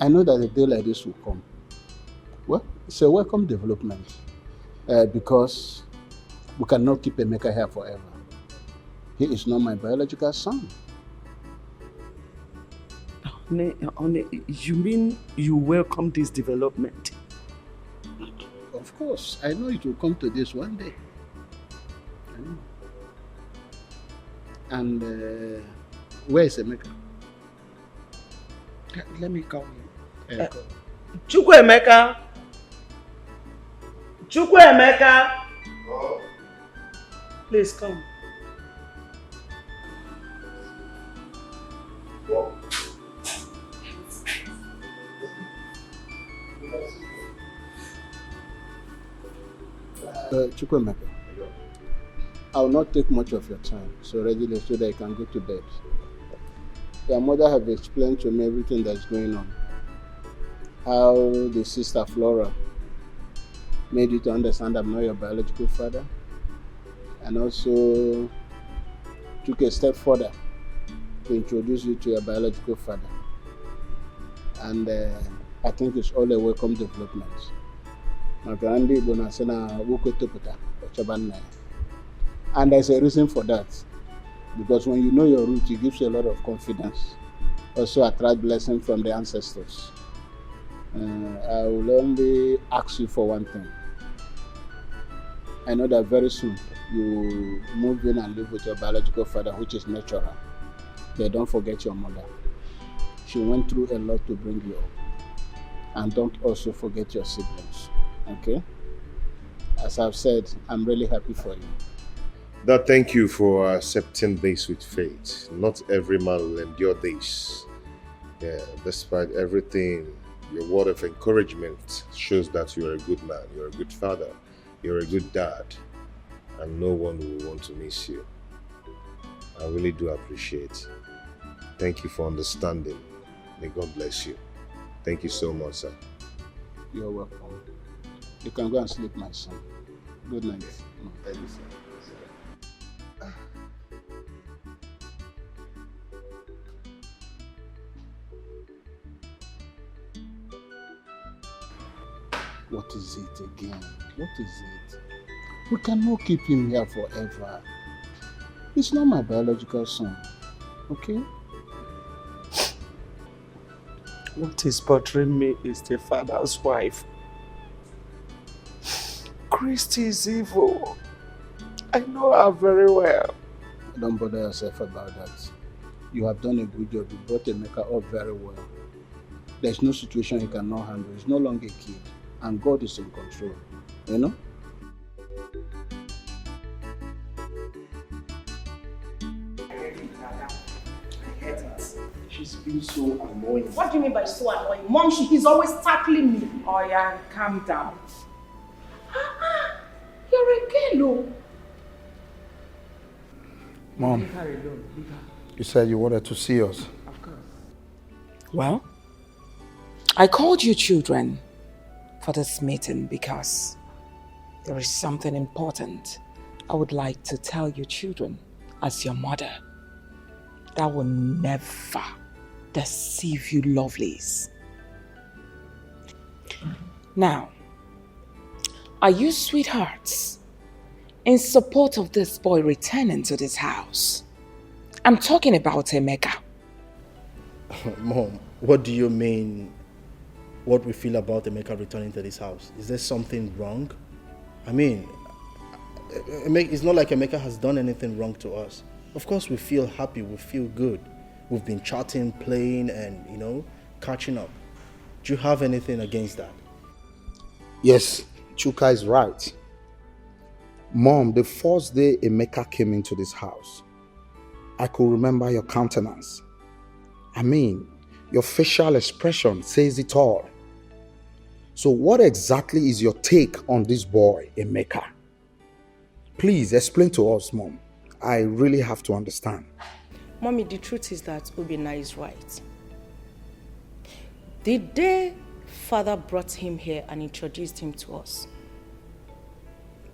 I know that a day like this will come. Well, it's a welcome development because we cannot keep Emeka here forever. He is not my biological son. Honey, you mean you welcome this development? Of course, I know it will come to this one day. And where is Emeka? Let me call him. Chukwuemeka! Chukwuemeka! Please come. Chukwuemeka, I will not take much of your time, so readily so that you can go to bed. Your mother have explained to me everything that's going on. How the sister Flora made you to understand I'm not your biological father, and also took a step further to introduce you to your biological father. And I think it's all a welcome development. And there's a reason for that. Because when you know your root, it gives you a lot of confidence. Also attract blessing from the ancestors. I will only ask you for one thing. I know that very soon you move in and live with your biological father, which is natural. But don't forget your mother. She went through a lot to bring you up. And don't also forget your siblings. Okay? as I've said, I'm really happy for you. Dad, thank you for accepting this with faith. Not every man will endure this. Yeah, despite everything, your word of encouragement shows that you're a good man, you're a good father, you're a good dad, and no one will want to miss you. I really do appreciate. Thank you for understanding. May God bless you. Thank you so much, sir. You're welcome. You can go and sleep, my son. Good night. Thank you, sir. What is it again? What is it? We cannot keep him here forever. He's not my biological son, okay? What is bothering me is the father's wife. Christy is evil. I know her very well. Don't bother yourself about that. You have done a good job. You brought Emeka up very well. There's no situation he cannot handle. He's no longer a kid. And God is in control. You know? She's been so annoying. What do you mean by so annoying? Mom, he's always tackling me. Oh yeah, calm down. You're a girl. Mom, Leave her alone. Leave her. you said you wanted to see us. Of course. Well, I called you children for this meeting because there is something important I would like to tell you children as your mother that will never deceive you lovelies. Now, are you sweethearts in support of this boy returning to this house? I'm talking about Emeka. Mom, what do you mean? What we feel about Emeka returning to this house? Is there something wrong? I mean, it's not like Emeka has done anything wrong to us. Of course we feel happy, we feel good. We've been chatting, playing and, you know, catching up. Do you have anything against that? Yes, Chuka is right. Mom, the first day Emeka came into this house, I could remember your countenance. I mean, your facial expression says it all. So what exactly is your take on this boy, Emeka? Please explain to us, Mom. I really have to understand. Mommy, the truth is that Obina is right. The day Father brought him here and introduced him to us,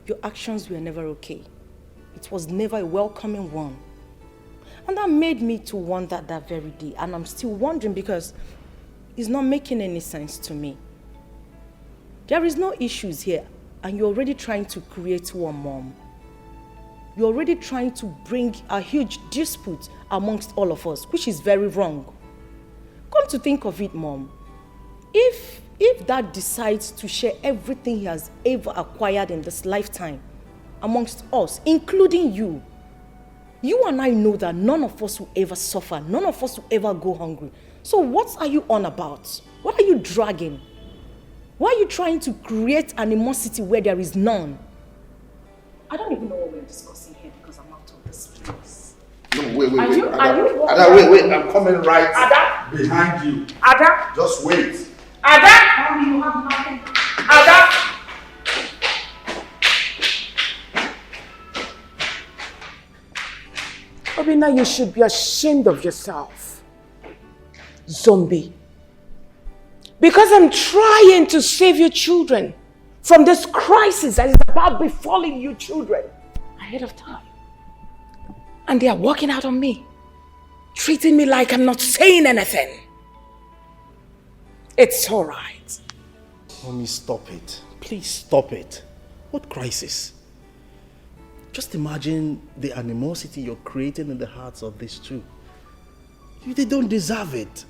your actions were never okay. It was never a welcoming one. And that made me to wonder that very day. And I'm still wondering because it's not making any sense to me. There is no issues here. And you're already trying to create one, Mom. You're already trying to bring a huge dispute amongst all of us, which is very wrong. Come to think of it, Mom. If Dad decides to share everything he has ever acquired in this lifetime amongst us, including you, you and I know that none of us will ever suffer, none of us will ever go hungry. So what are you on about? What are you dragging? Why are you trying to create animosity where there is none? I don't even know what we're discussing here because I'm out of this place. No, wait. Ada, wait, I'm coming right Ada? behind you. Ada? Just wait. Ada? Mommy, you have nothing. Ada? Obina, you should be ashamed of yourself. Zombie. Because I'm trying to save your children from this crisis that is about befalling you children ahead of time. And they are walking out on me, treating me like I'm not saying anything. It's all right. Mommy, stop it. Please stop it. What crisis? Just imagine the animosity you're creating in the hearts of these two. They don't deserve it.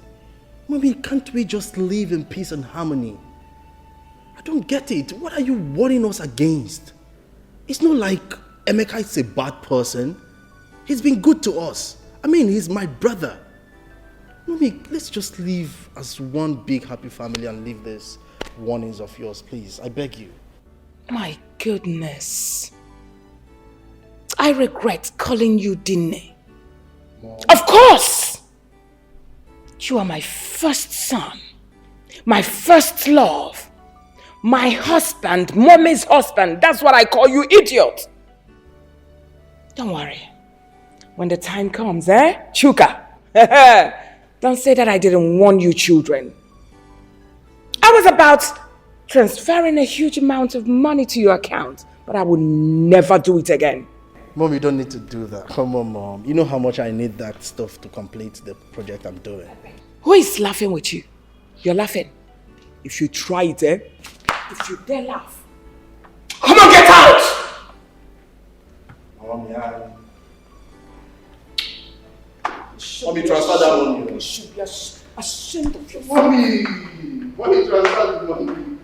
Mommy, can't we just live in peace and harmony? I don't get it. What are you warning us against? It's not like Emeka is a bad person. He's been good to us. I mean, he's my brother. Mommy, let's just live as one big happy family and leave these warnings of yours, please. I beg you. My goodness. I regret calling you Dine. Of course! You are my first son, my first love, my husband, mommy's husband. That's what I call you, idiot. Don't worry. When the time comes, Chuka, don't say that I didn't warn you children. I was about transferring a huge amount of money to your account, but I would never do it again. Mom, you don't need to do that. Come on, Mom. You know how much I need that stuff to complete the project I'm doing. Who is laughing with you? You're laughing. If you try it, if you dare laugh. Come on, get out! Mom, yeah. Mommy, transfer that money. You should be ashamed of yourself. Mommy, transfer the money.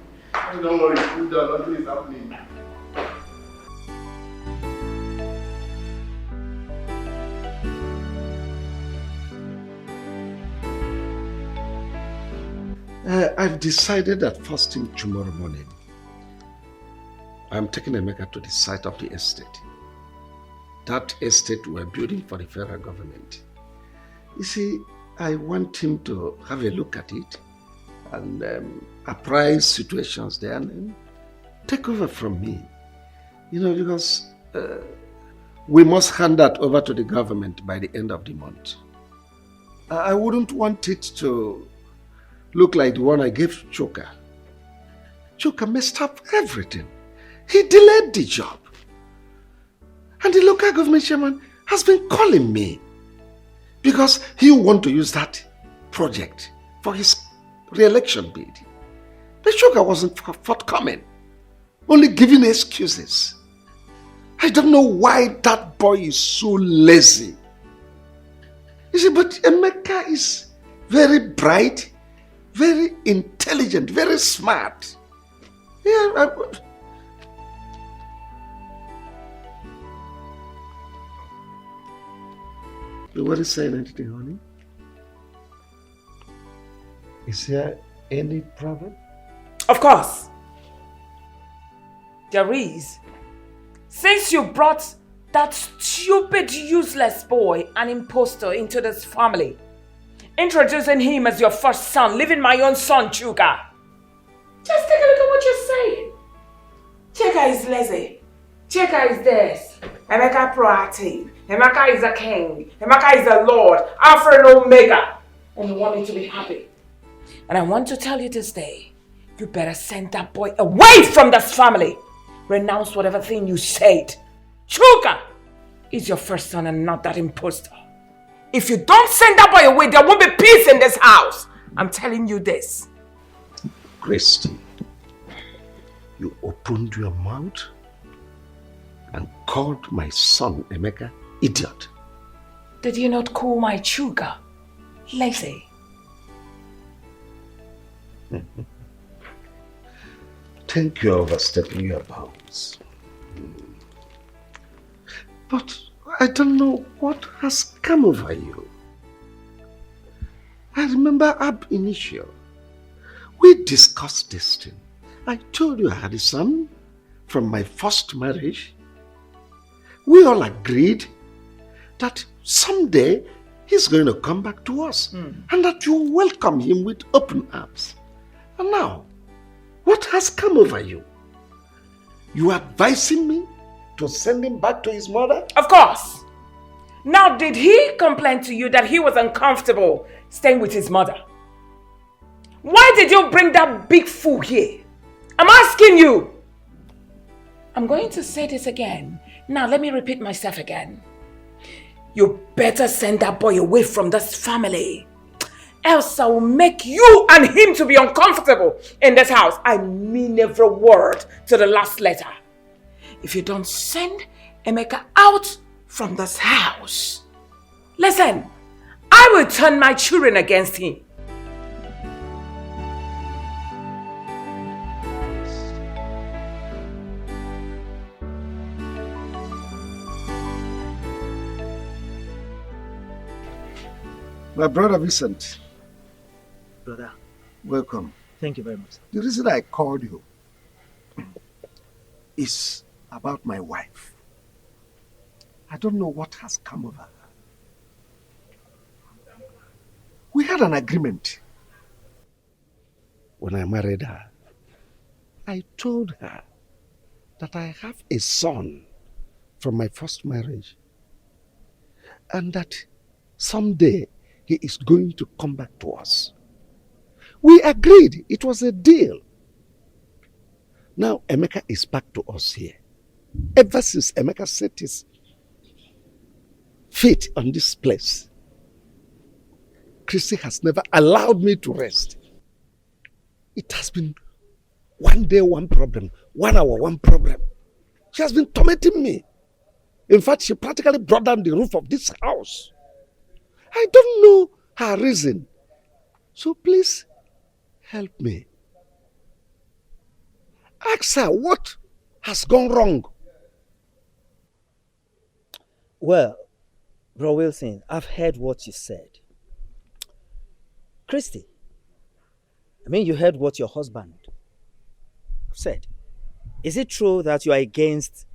Don't worry, cool down. Nothing is happening. I've decided that first thing tomorrow morning, I'm taking Emeka to the site of the estate. That estate we're building for the federal government. You see, I want him to have a look at it and apprise situations there and then take over from me. You know, because we must hand that over to the government by the end of the month. I wouldn't want it to look like the one I gave Choka. Choka messed up everything. He delayed the job. And the local government chairman has been calling me because he wants to use that project for his re-election bid. But Choka wasn't forthcoming, only giving excuses. I don't know why that boy is so lazy. You see, but Emeka is very bright, very intelligent, very smart. Yeah, You want to say anything, honey? Is there any problem? Of course. There is. Since you brought that stupid, useless boy, an impostor, into this family, introducing him as your first son, leaving my own son, Chuka. Just take a look at what you're saying. Chuka is lazy. Chuka is this. Emeka proactive. Emeka is a king. Emeka is a lord. Alpha and Omega. And you want me to be happy. And I want to tell you this day, you better send that boy away from this family. Renounce whatever thing you said. Chuka is your first son and not that imposter. If you don't send that boy away, there won't be peace in this house. I'm telling you this. Christy, you opened your mouth and called my son Emeka idiot. Did you not call my Chuka lazy? Think you're overstepping your bounds. But I don't know what has come over you. I remember ab initio, we discussed this thing. I told you I had a son from my first marriage. We all agreed that someday he's going to come back to us and that you welcome him with open arms. And now, what has come over you? You advising me to send him back to his mother? Of course. Now, did he complain to you that he was uncomfortable staying with his mother? Why did you bring that big fool here? I'm asking you. I'm going to say this again. Now, let me repeat myself again. You better send that boy away from this family. Else I will make you and him to be uncomfortable in this house. I mean every word to the last letter. If you don't send Emeka out from this house, listen, I will turn my children against him. My brother Vincent. Brother. Welcome. Thank you very much. The reason I called you is about my wife. I don't know what has come over her. We had an agreement. When I married her, I told her that I have a son from my first marriage and that someday he is going to come back to us. We agreed. It was a deal. Now Emeka is back to us here. Ever since Emeka set his feet on this place, Christy has never allowed me to rest. It has been one day, one problem, 1 hour, one problem. She has been tormenting me. In fact, she practically brought down the roof of this house. I don't know her reason. So please, help me. Ask her what has gone wrong. Well, Bro Wilson, I've heard what you said. Christy, I mean, you heard what your husband said. Is it true that you are against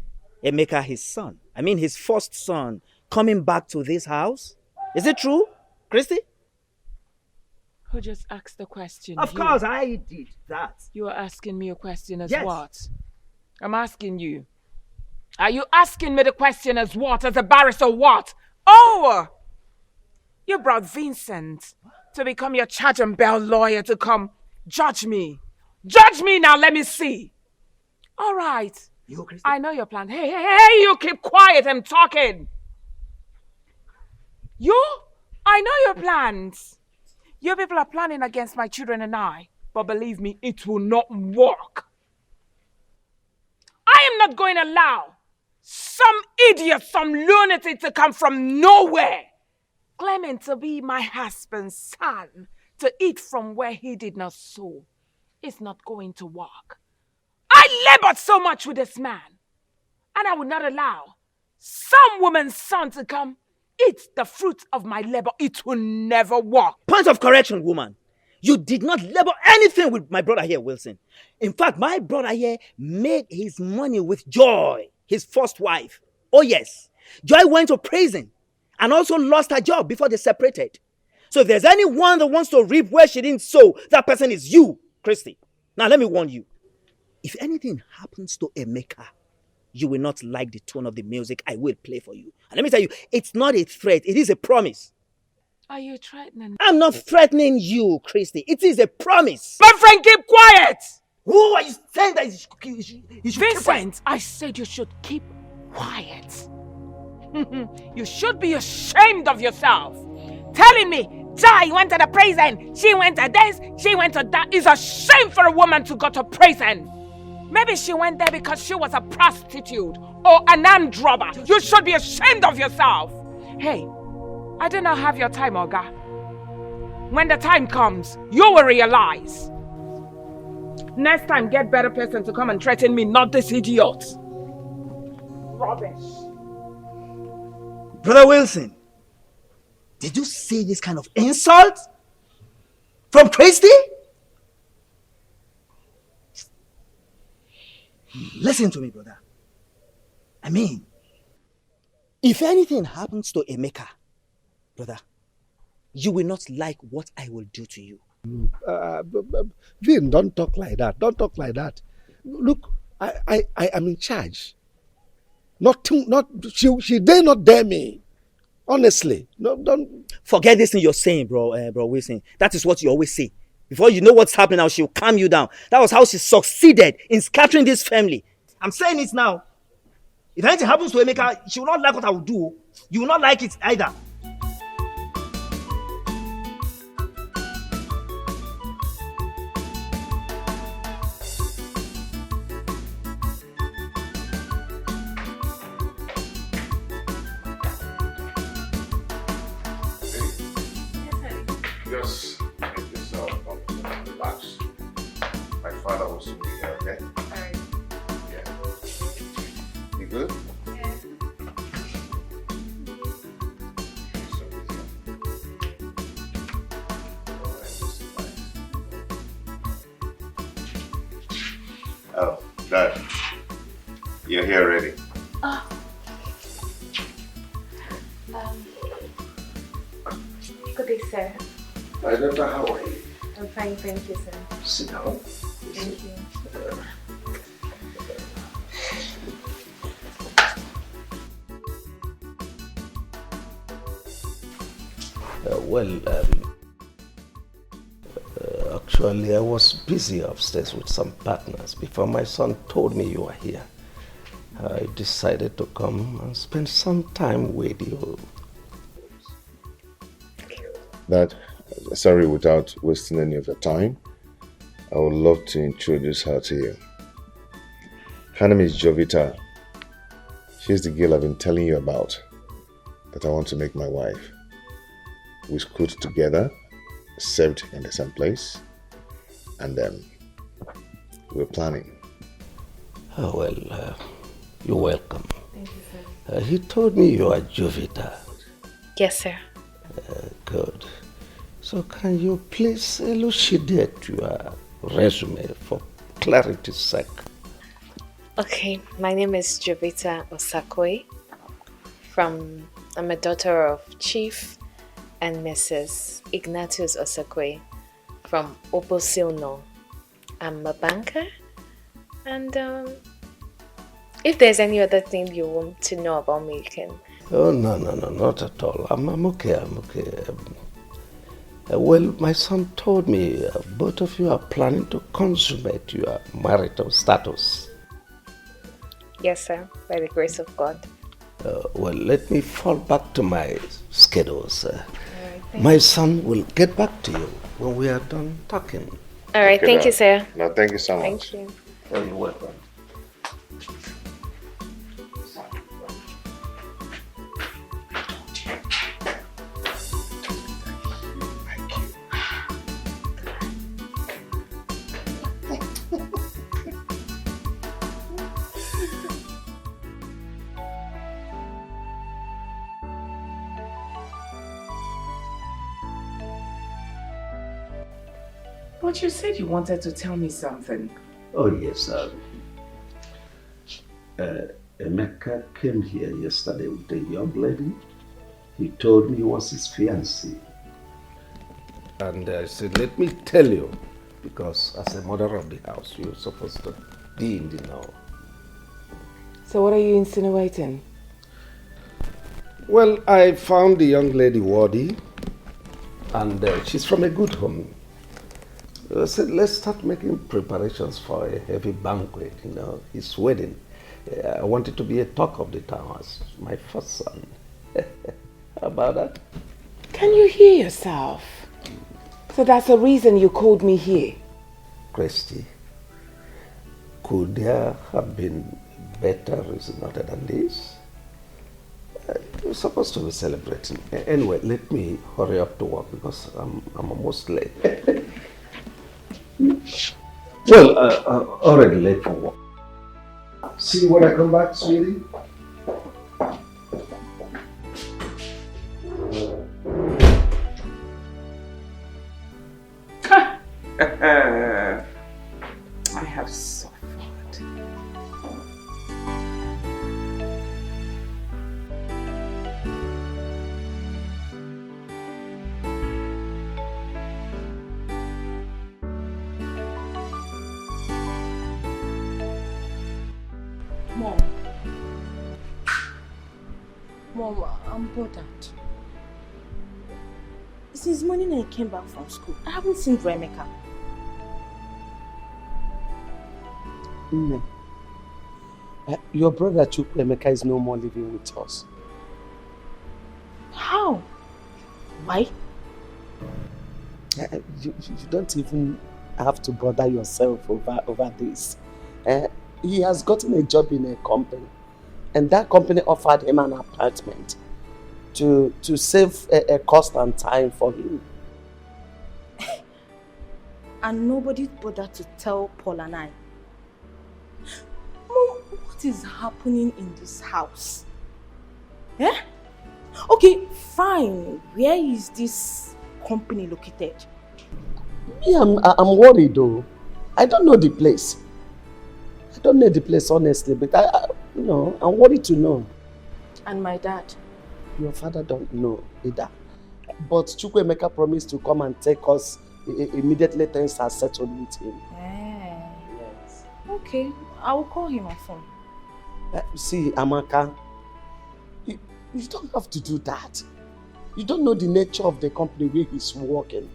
Emeka, his son? I mean, his first son coming back to this house? Is it true, Christy? Who just asked the question? Of course, I did that. You are asking me a question as Yes. what? I'm asking you. Are you asking me the question as what? As a barrister what? Oh! You brought Vincent to become your charge and bail lawyer to come judge me. Judge me now, let me see. All right. I know your plan. Hey, you keep quiet, I'm talking. I know your plans. You people are planning against my children and I, but believe me, it will not work. I am not going to allow some idiot, some lunatic to come from nowhere, claiming to be my husband's son, to eat from where he did not sow. It's not going to work. I labored so much with this man, and I would not allow some woman's son to come eat the fruit of my labor. It will never work. Point of correction, woman. You did not labor anything with my brother here, Wilson. In fact, my brother here made his money with Joy, his first wife. Oh yes, Joy went to prison and also lost her job before they separated. So if there's anyone that wants to reap where she didn't sow, that person is you, Christy. Now let me warn you. If anything happens to Emeka, you will not like the tone of the music I will play for you. And let me tell you, it's not a threat, it is a promise. Are you threatening? I'm not threatening you, Christy. It is a promise. My friend, keep quiet! Who are you saying that you should Vincent, I said you should keep quiet. You should be ashamed of yourself. Telling me, Joy went to the prison, she went to this, she went to that. It's a shame for a woman to go to prison. Maybe she went there because she was a prostitute or an armed robber. You should be ashamed of yourself. Hey, I do not have your time, Oga. When the time comes, you will realize. Next time, get better person to come and threaten me, not this idiot. Rubbish. Brother Wilson, did you see this kind of insult from Christy? Listen to me, brother. I mean, if anything happens to Emeka, brother, you will not like what I will do to you. Vin, don't talk like that. Don't talk like that. Look, I am in charge. She dare not dare me. Honestly, no, don't forget this thing you're saying, bro Wilson. That is what you always say. Before you know what's happening now, she'll calm you down. That was how she succeeded in scattering this family. I'm saying it now. If anything happens to Emeka, she will not like what I will do. You will not like it either. Just make yourself comfortable and relax. My father will soon be here, okay? Alright. Yeah. You good? Yeah. Oh, Dad. You're here already. Good day, sir. My daughter, how are you? I'm fine, thank you, sir. Sit down. Thank you. Actually, I was busy upstairs with some partners before my son told me you were here. I decided to come and spend some time with you. Dad, sorry, without wasting any of your time, I would love to introduce her to you. Her name is Jovita. She's the girl I've been telling you about that I want to make my wife. We schooled together, served in the same place, and we're planning. Oh, well, you're welcome. Thank you, sir. He told me you are Jovita. Yes, sir. Good. So can you please elucidate your resume for clarity's sake? Okay, my name is Jovita Osakwe. I'm a daughter of Chief and Mrs. Ignatius Osakwe from Obosilno. I'm a banker, and if there's any other thing you want to know about me, you can. Oh, no, not at all. I'm okay, I'm okay. Well, my son told me both of you are planning to consummate your marital status. Yes, sir, by the grace of God. Well, let me fall back to my schedules. Right, my son will get back to you when we are done talking. All right, Okay, thank you, sir. No, thank you so much. Thank you. Oh, you're welcome. But you said you wanted to tell me something. Oh, yes, Emeka came here yesterday with a young lady. He told me he was his fiancée. And I said, let me tell you, because as a mother of the house, you're supposed to be in the know. So what are you insinuating? Well, I found the young lady worthy, and she's from a good home. I said, let's start making preparations for a heavy banquet, his wedding. I want it to be a talk of the town as my first son. How about that? Can you hear yourself? So that's the reason you called me here. Christy, could there have been better reason other than this? We're supposed to be celebrating. Anyway, let me hurry up to work because I'm almost late. Well, already late for work. See you when I come back, sweetie. I have suffered. Mom, I'm bothered. Since morning I came back from school, I haven't seen Emeka. No. Your brother Emeka is no more living with us. How? Why? You don't even have to bother yourself over this. He has gotten a job in a company, and that company offered him an apartment to save a cost and time for him. And nobody bothered to tell Paul and I. Mom, what is happening in this house? Eh? Okay, fine. Where is this company located? Yeah, I'm worried though. I don't know the place. don't know the place honestly, but I'm worried to know. And my dad? Your father don't know either. But Chukwuemeka promised to come and take us immediately things are settled with him. Yes. Okay, I will call him on phone. See, Amaka, you don't have to do that. You don't know the nature of the company where he's working.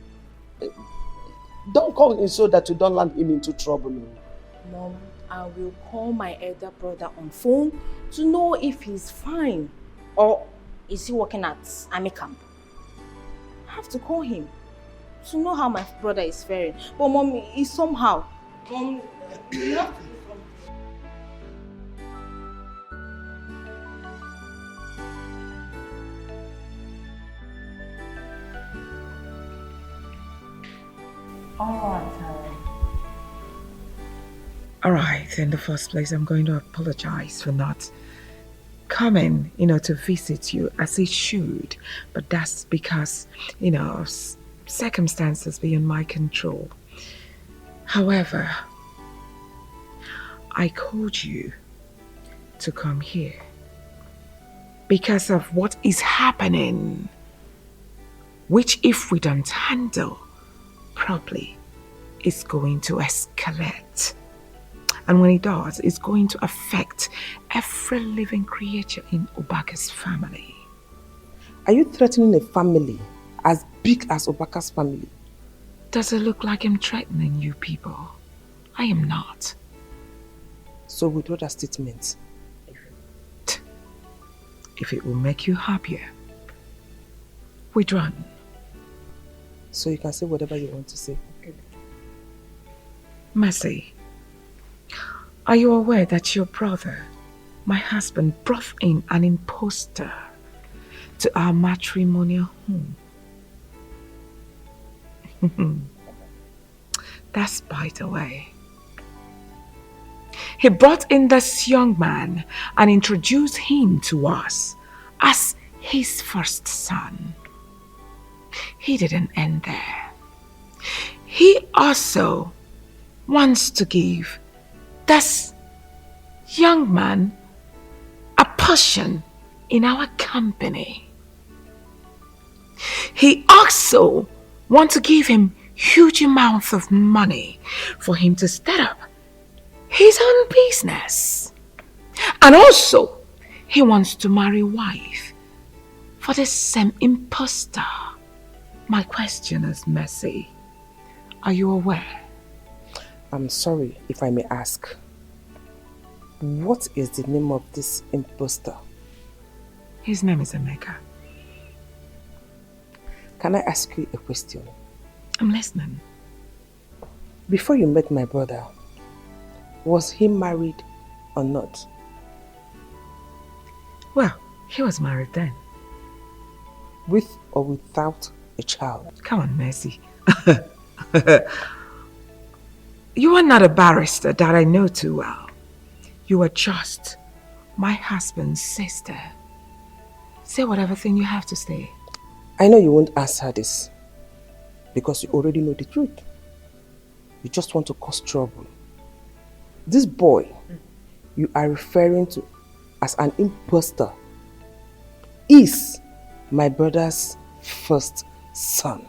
Don't call him so that you don't land him into trouble. Mom, I will call my elder brother on phone to know if he's fine. Or is he working at army camp? I have to call him to know how my brother is faring. But Mom, he's somehow. Mom, you have to. All right, in the first place, I'm going to apologize for not coming, to visit you as it should. But that's because, of circumstances beyond my control. However, I called you to come here because of what is happening, which if we don't handle properly, is going to escalate. And when it does, it's going to affect every living creature in Obaka's family. Are you threatening a family as big as Obaka's family? Does it look like I'm threatening you people? I am not. So with other statements? If it will make you happier, withdraw. So you can say whatever you want to say. Mercy, are you aware that your brother, my husband, brought in an impostor to our matrimonial home? That's by the way. He brought in this young man and introduced him to us as his first son. He didn't end there. He also wants to give this young man a portion in our company. He also wants to give him huge amounts of money for him to start up his own business. And also, he wants to marry a wife for the same impostor. My question is, Mercy, are you aware? I'm sorry if I may ask. What is the name of this impostor? His name is Emeka. Can I ask you a question? I'm listening. Before you met my brother, was he married or not? Well, he was married then. With or without a child? Come on, Mercy. You are not a barrister that I know too well. You are just my husband's sister. Say whatever thing you have to say. I know you won't answer this because you already know the truth. You just want to cause trouble. This boy you are referring to as an impostor is my brother's first son.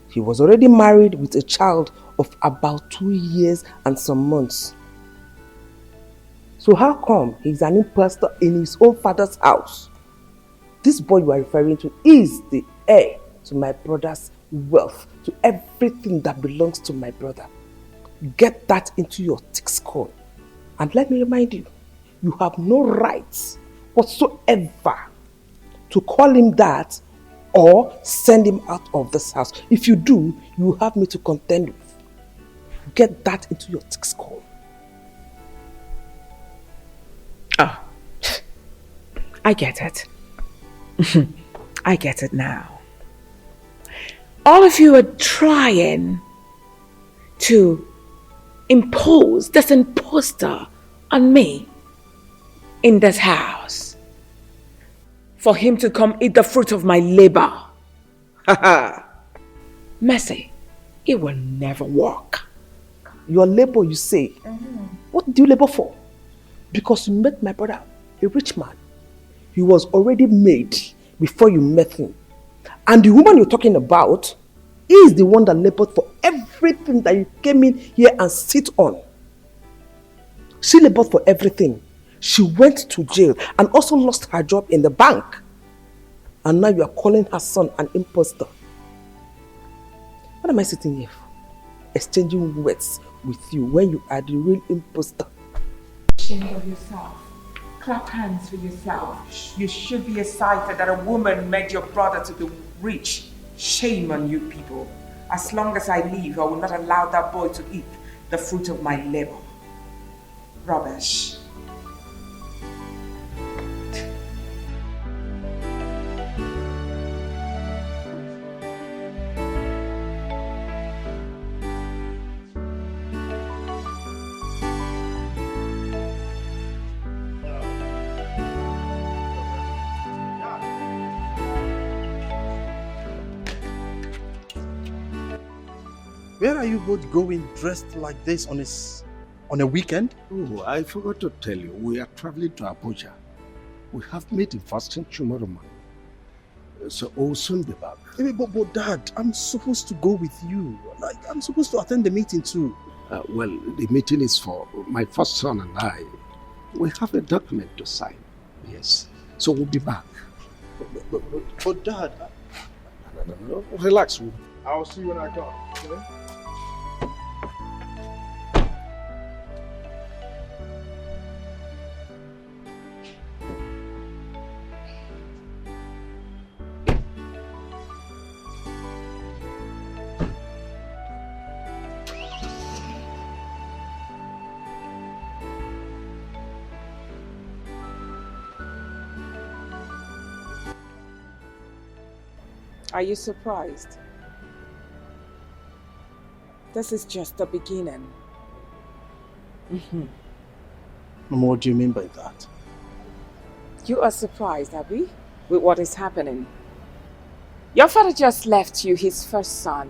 He was already married with a child of about 2 years and some months. So how come he's an impostor in his own father's house? This boy you are referring to is the heir to my brother's wealth, to everything that belongs to my brother. Get that into your thick skull. And let me remind you, you have no rights whatsoever to call him that or send him out of this house. If you do, you will have me to contend with. Get that into your thick skull. Oh, I get it. I get it now. All of you are trying to impose this imposter on me in this house for him to come eat the fruit of my labor. Mercy, it will never work. Your labor, you say? What did you labor for? Because you met my brother, a rich man. He was already made before you met him. And the woman you're talking about is the one that labored for everything that you came in here and sit on. She labored for everything. She went to jail and also lost her job in the bank. And now you are calling her son an imposter. What am I sitting here for? Exchanging words with you when you are the real imposter. Shame of yourself. Clap hands for yourself. You should be excited that a woman made your brother to be rich. Shame on you people. As long as I live, I will not allow that boy to eat the fruit of my labor. Rubbish. Where are you both going dressed like this on a weekend? Oh, I forgot to tell you, we are traveling to Abuja. We have meeting first thing tomorrow morning. So we'll soon be back. But Dad, I'm supposed to go with you. Like, I'm supposed to attend the meeting too. Well, the meeting is for my first son and I. We have a document to sign. Yes. So we'll be back. But Dad... No, relax. I'll see you when I come. Okay? Are you surprised? This is just the beginning. Mama, what do you mean by that? You are surprised, Abby, with what is happening. Your father just left you his first son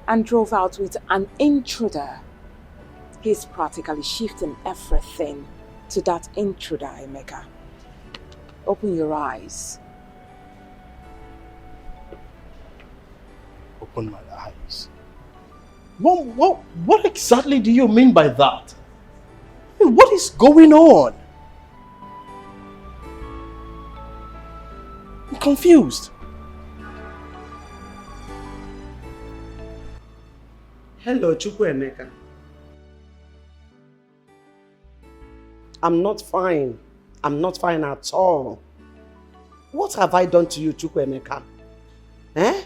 and drove out with an intruder. He's practically shifting everything to that intruder, Emeka. Open your eyes. Open my eyes. Mom, what exactly do you mean by that? What is going on? I'm confused. Hello, Chukwuemeka. I'm not fine. I'm not fine at all. What have I done to you, Chukwuemeka? Eh?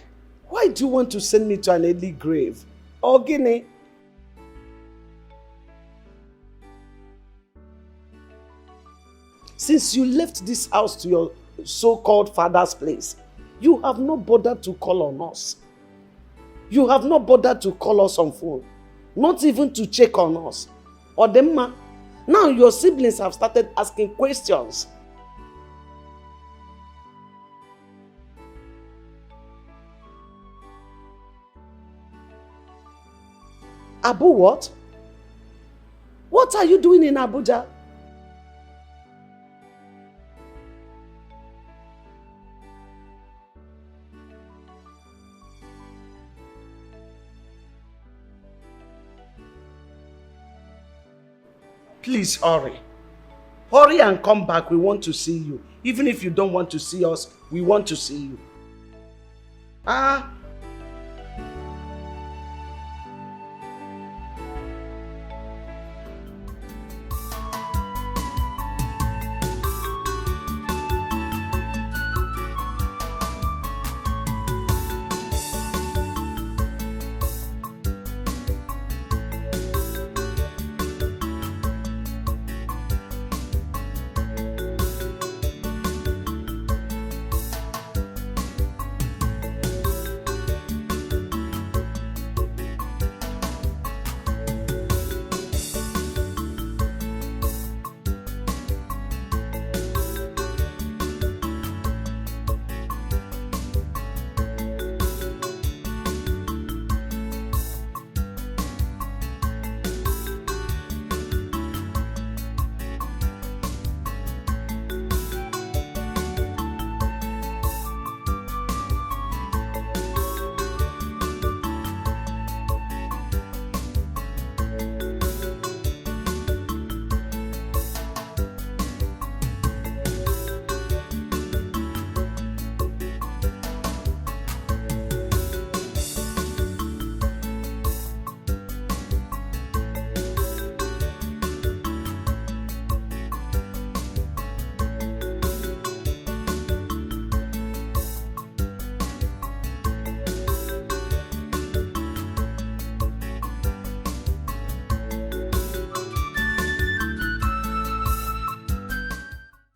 Why do you want to send me to an early grave? Ogini? Since you left this house to your so-called father's place, you have not bothered to call on us. You have not bothered to call us on phone. Not even to check on us. Odemma, now your siblings have started asking questions. Abu what? What are you doing in Abuja? Please hurry. Hurry and come back. We want to see you. Even if you don't want to see us, we want to see you. Ah,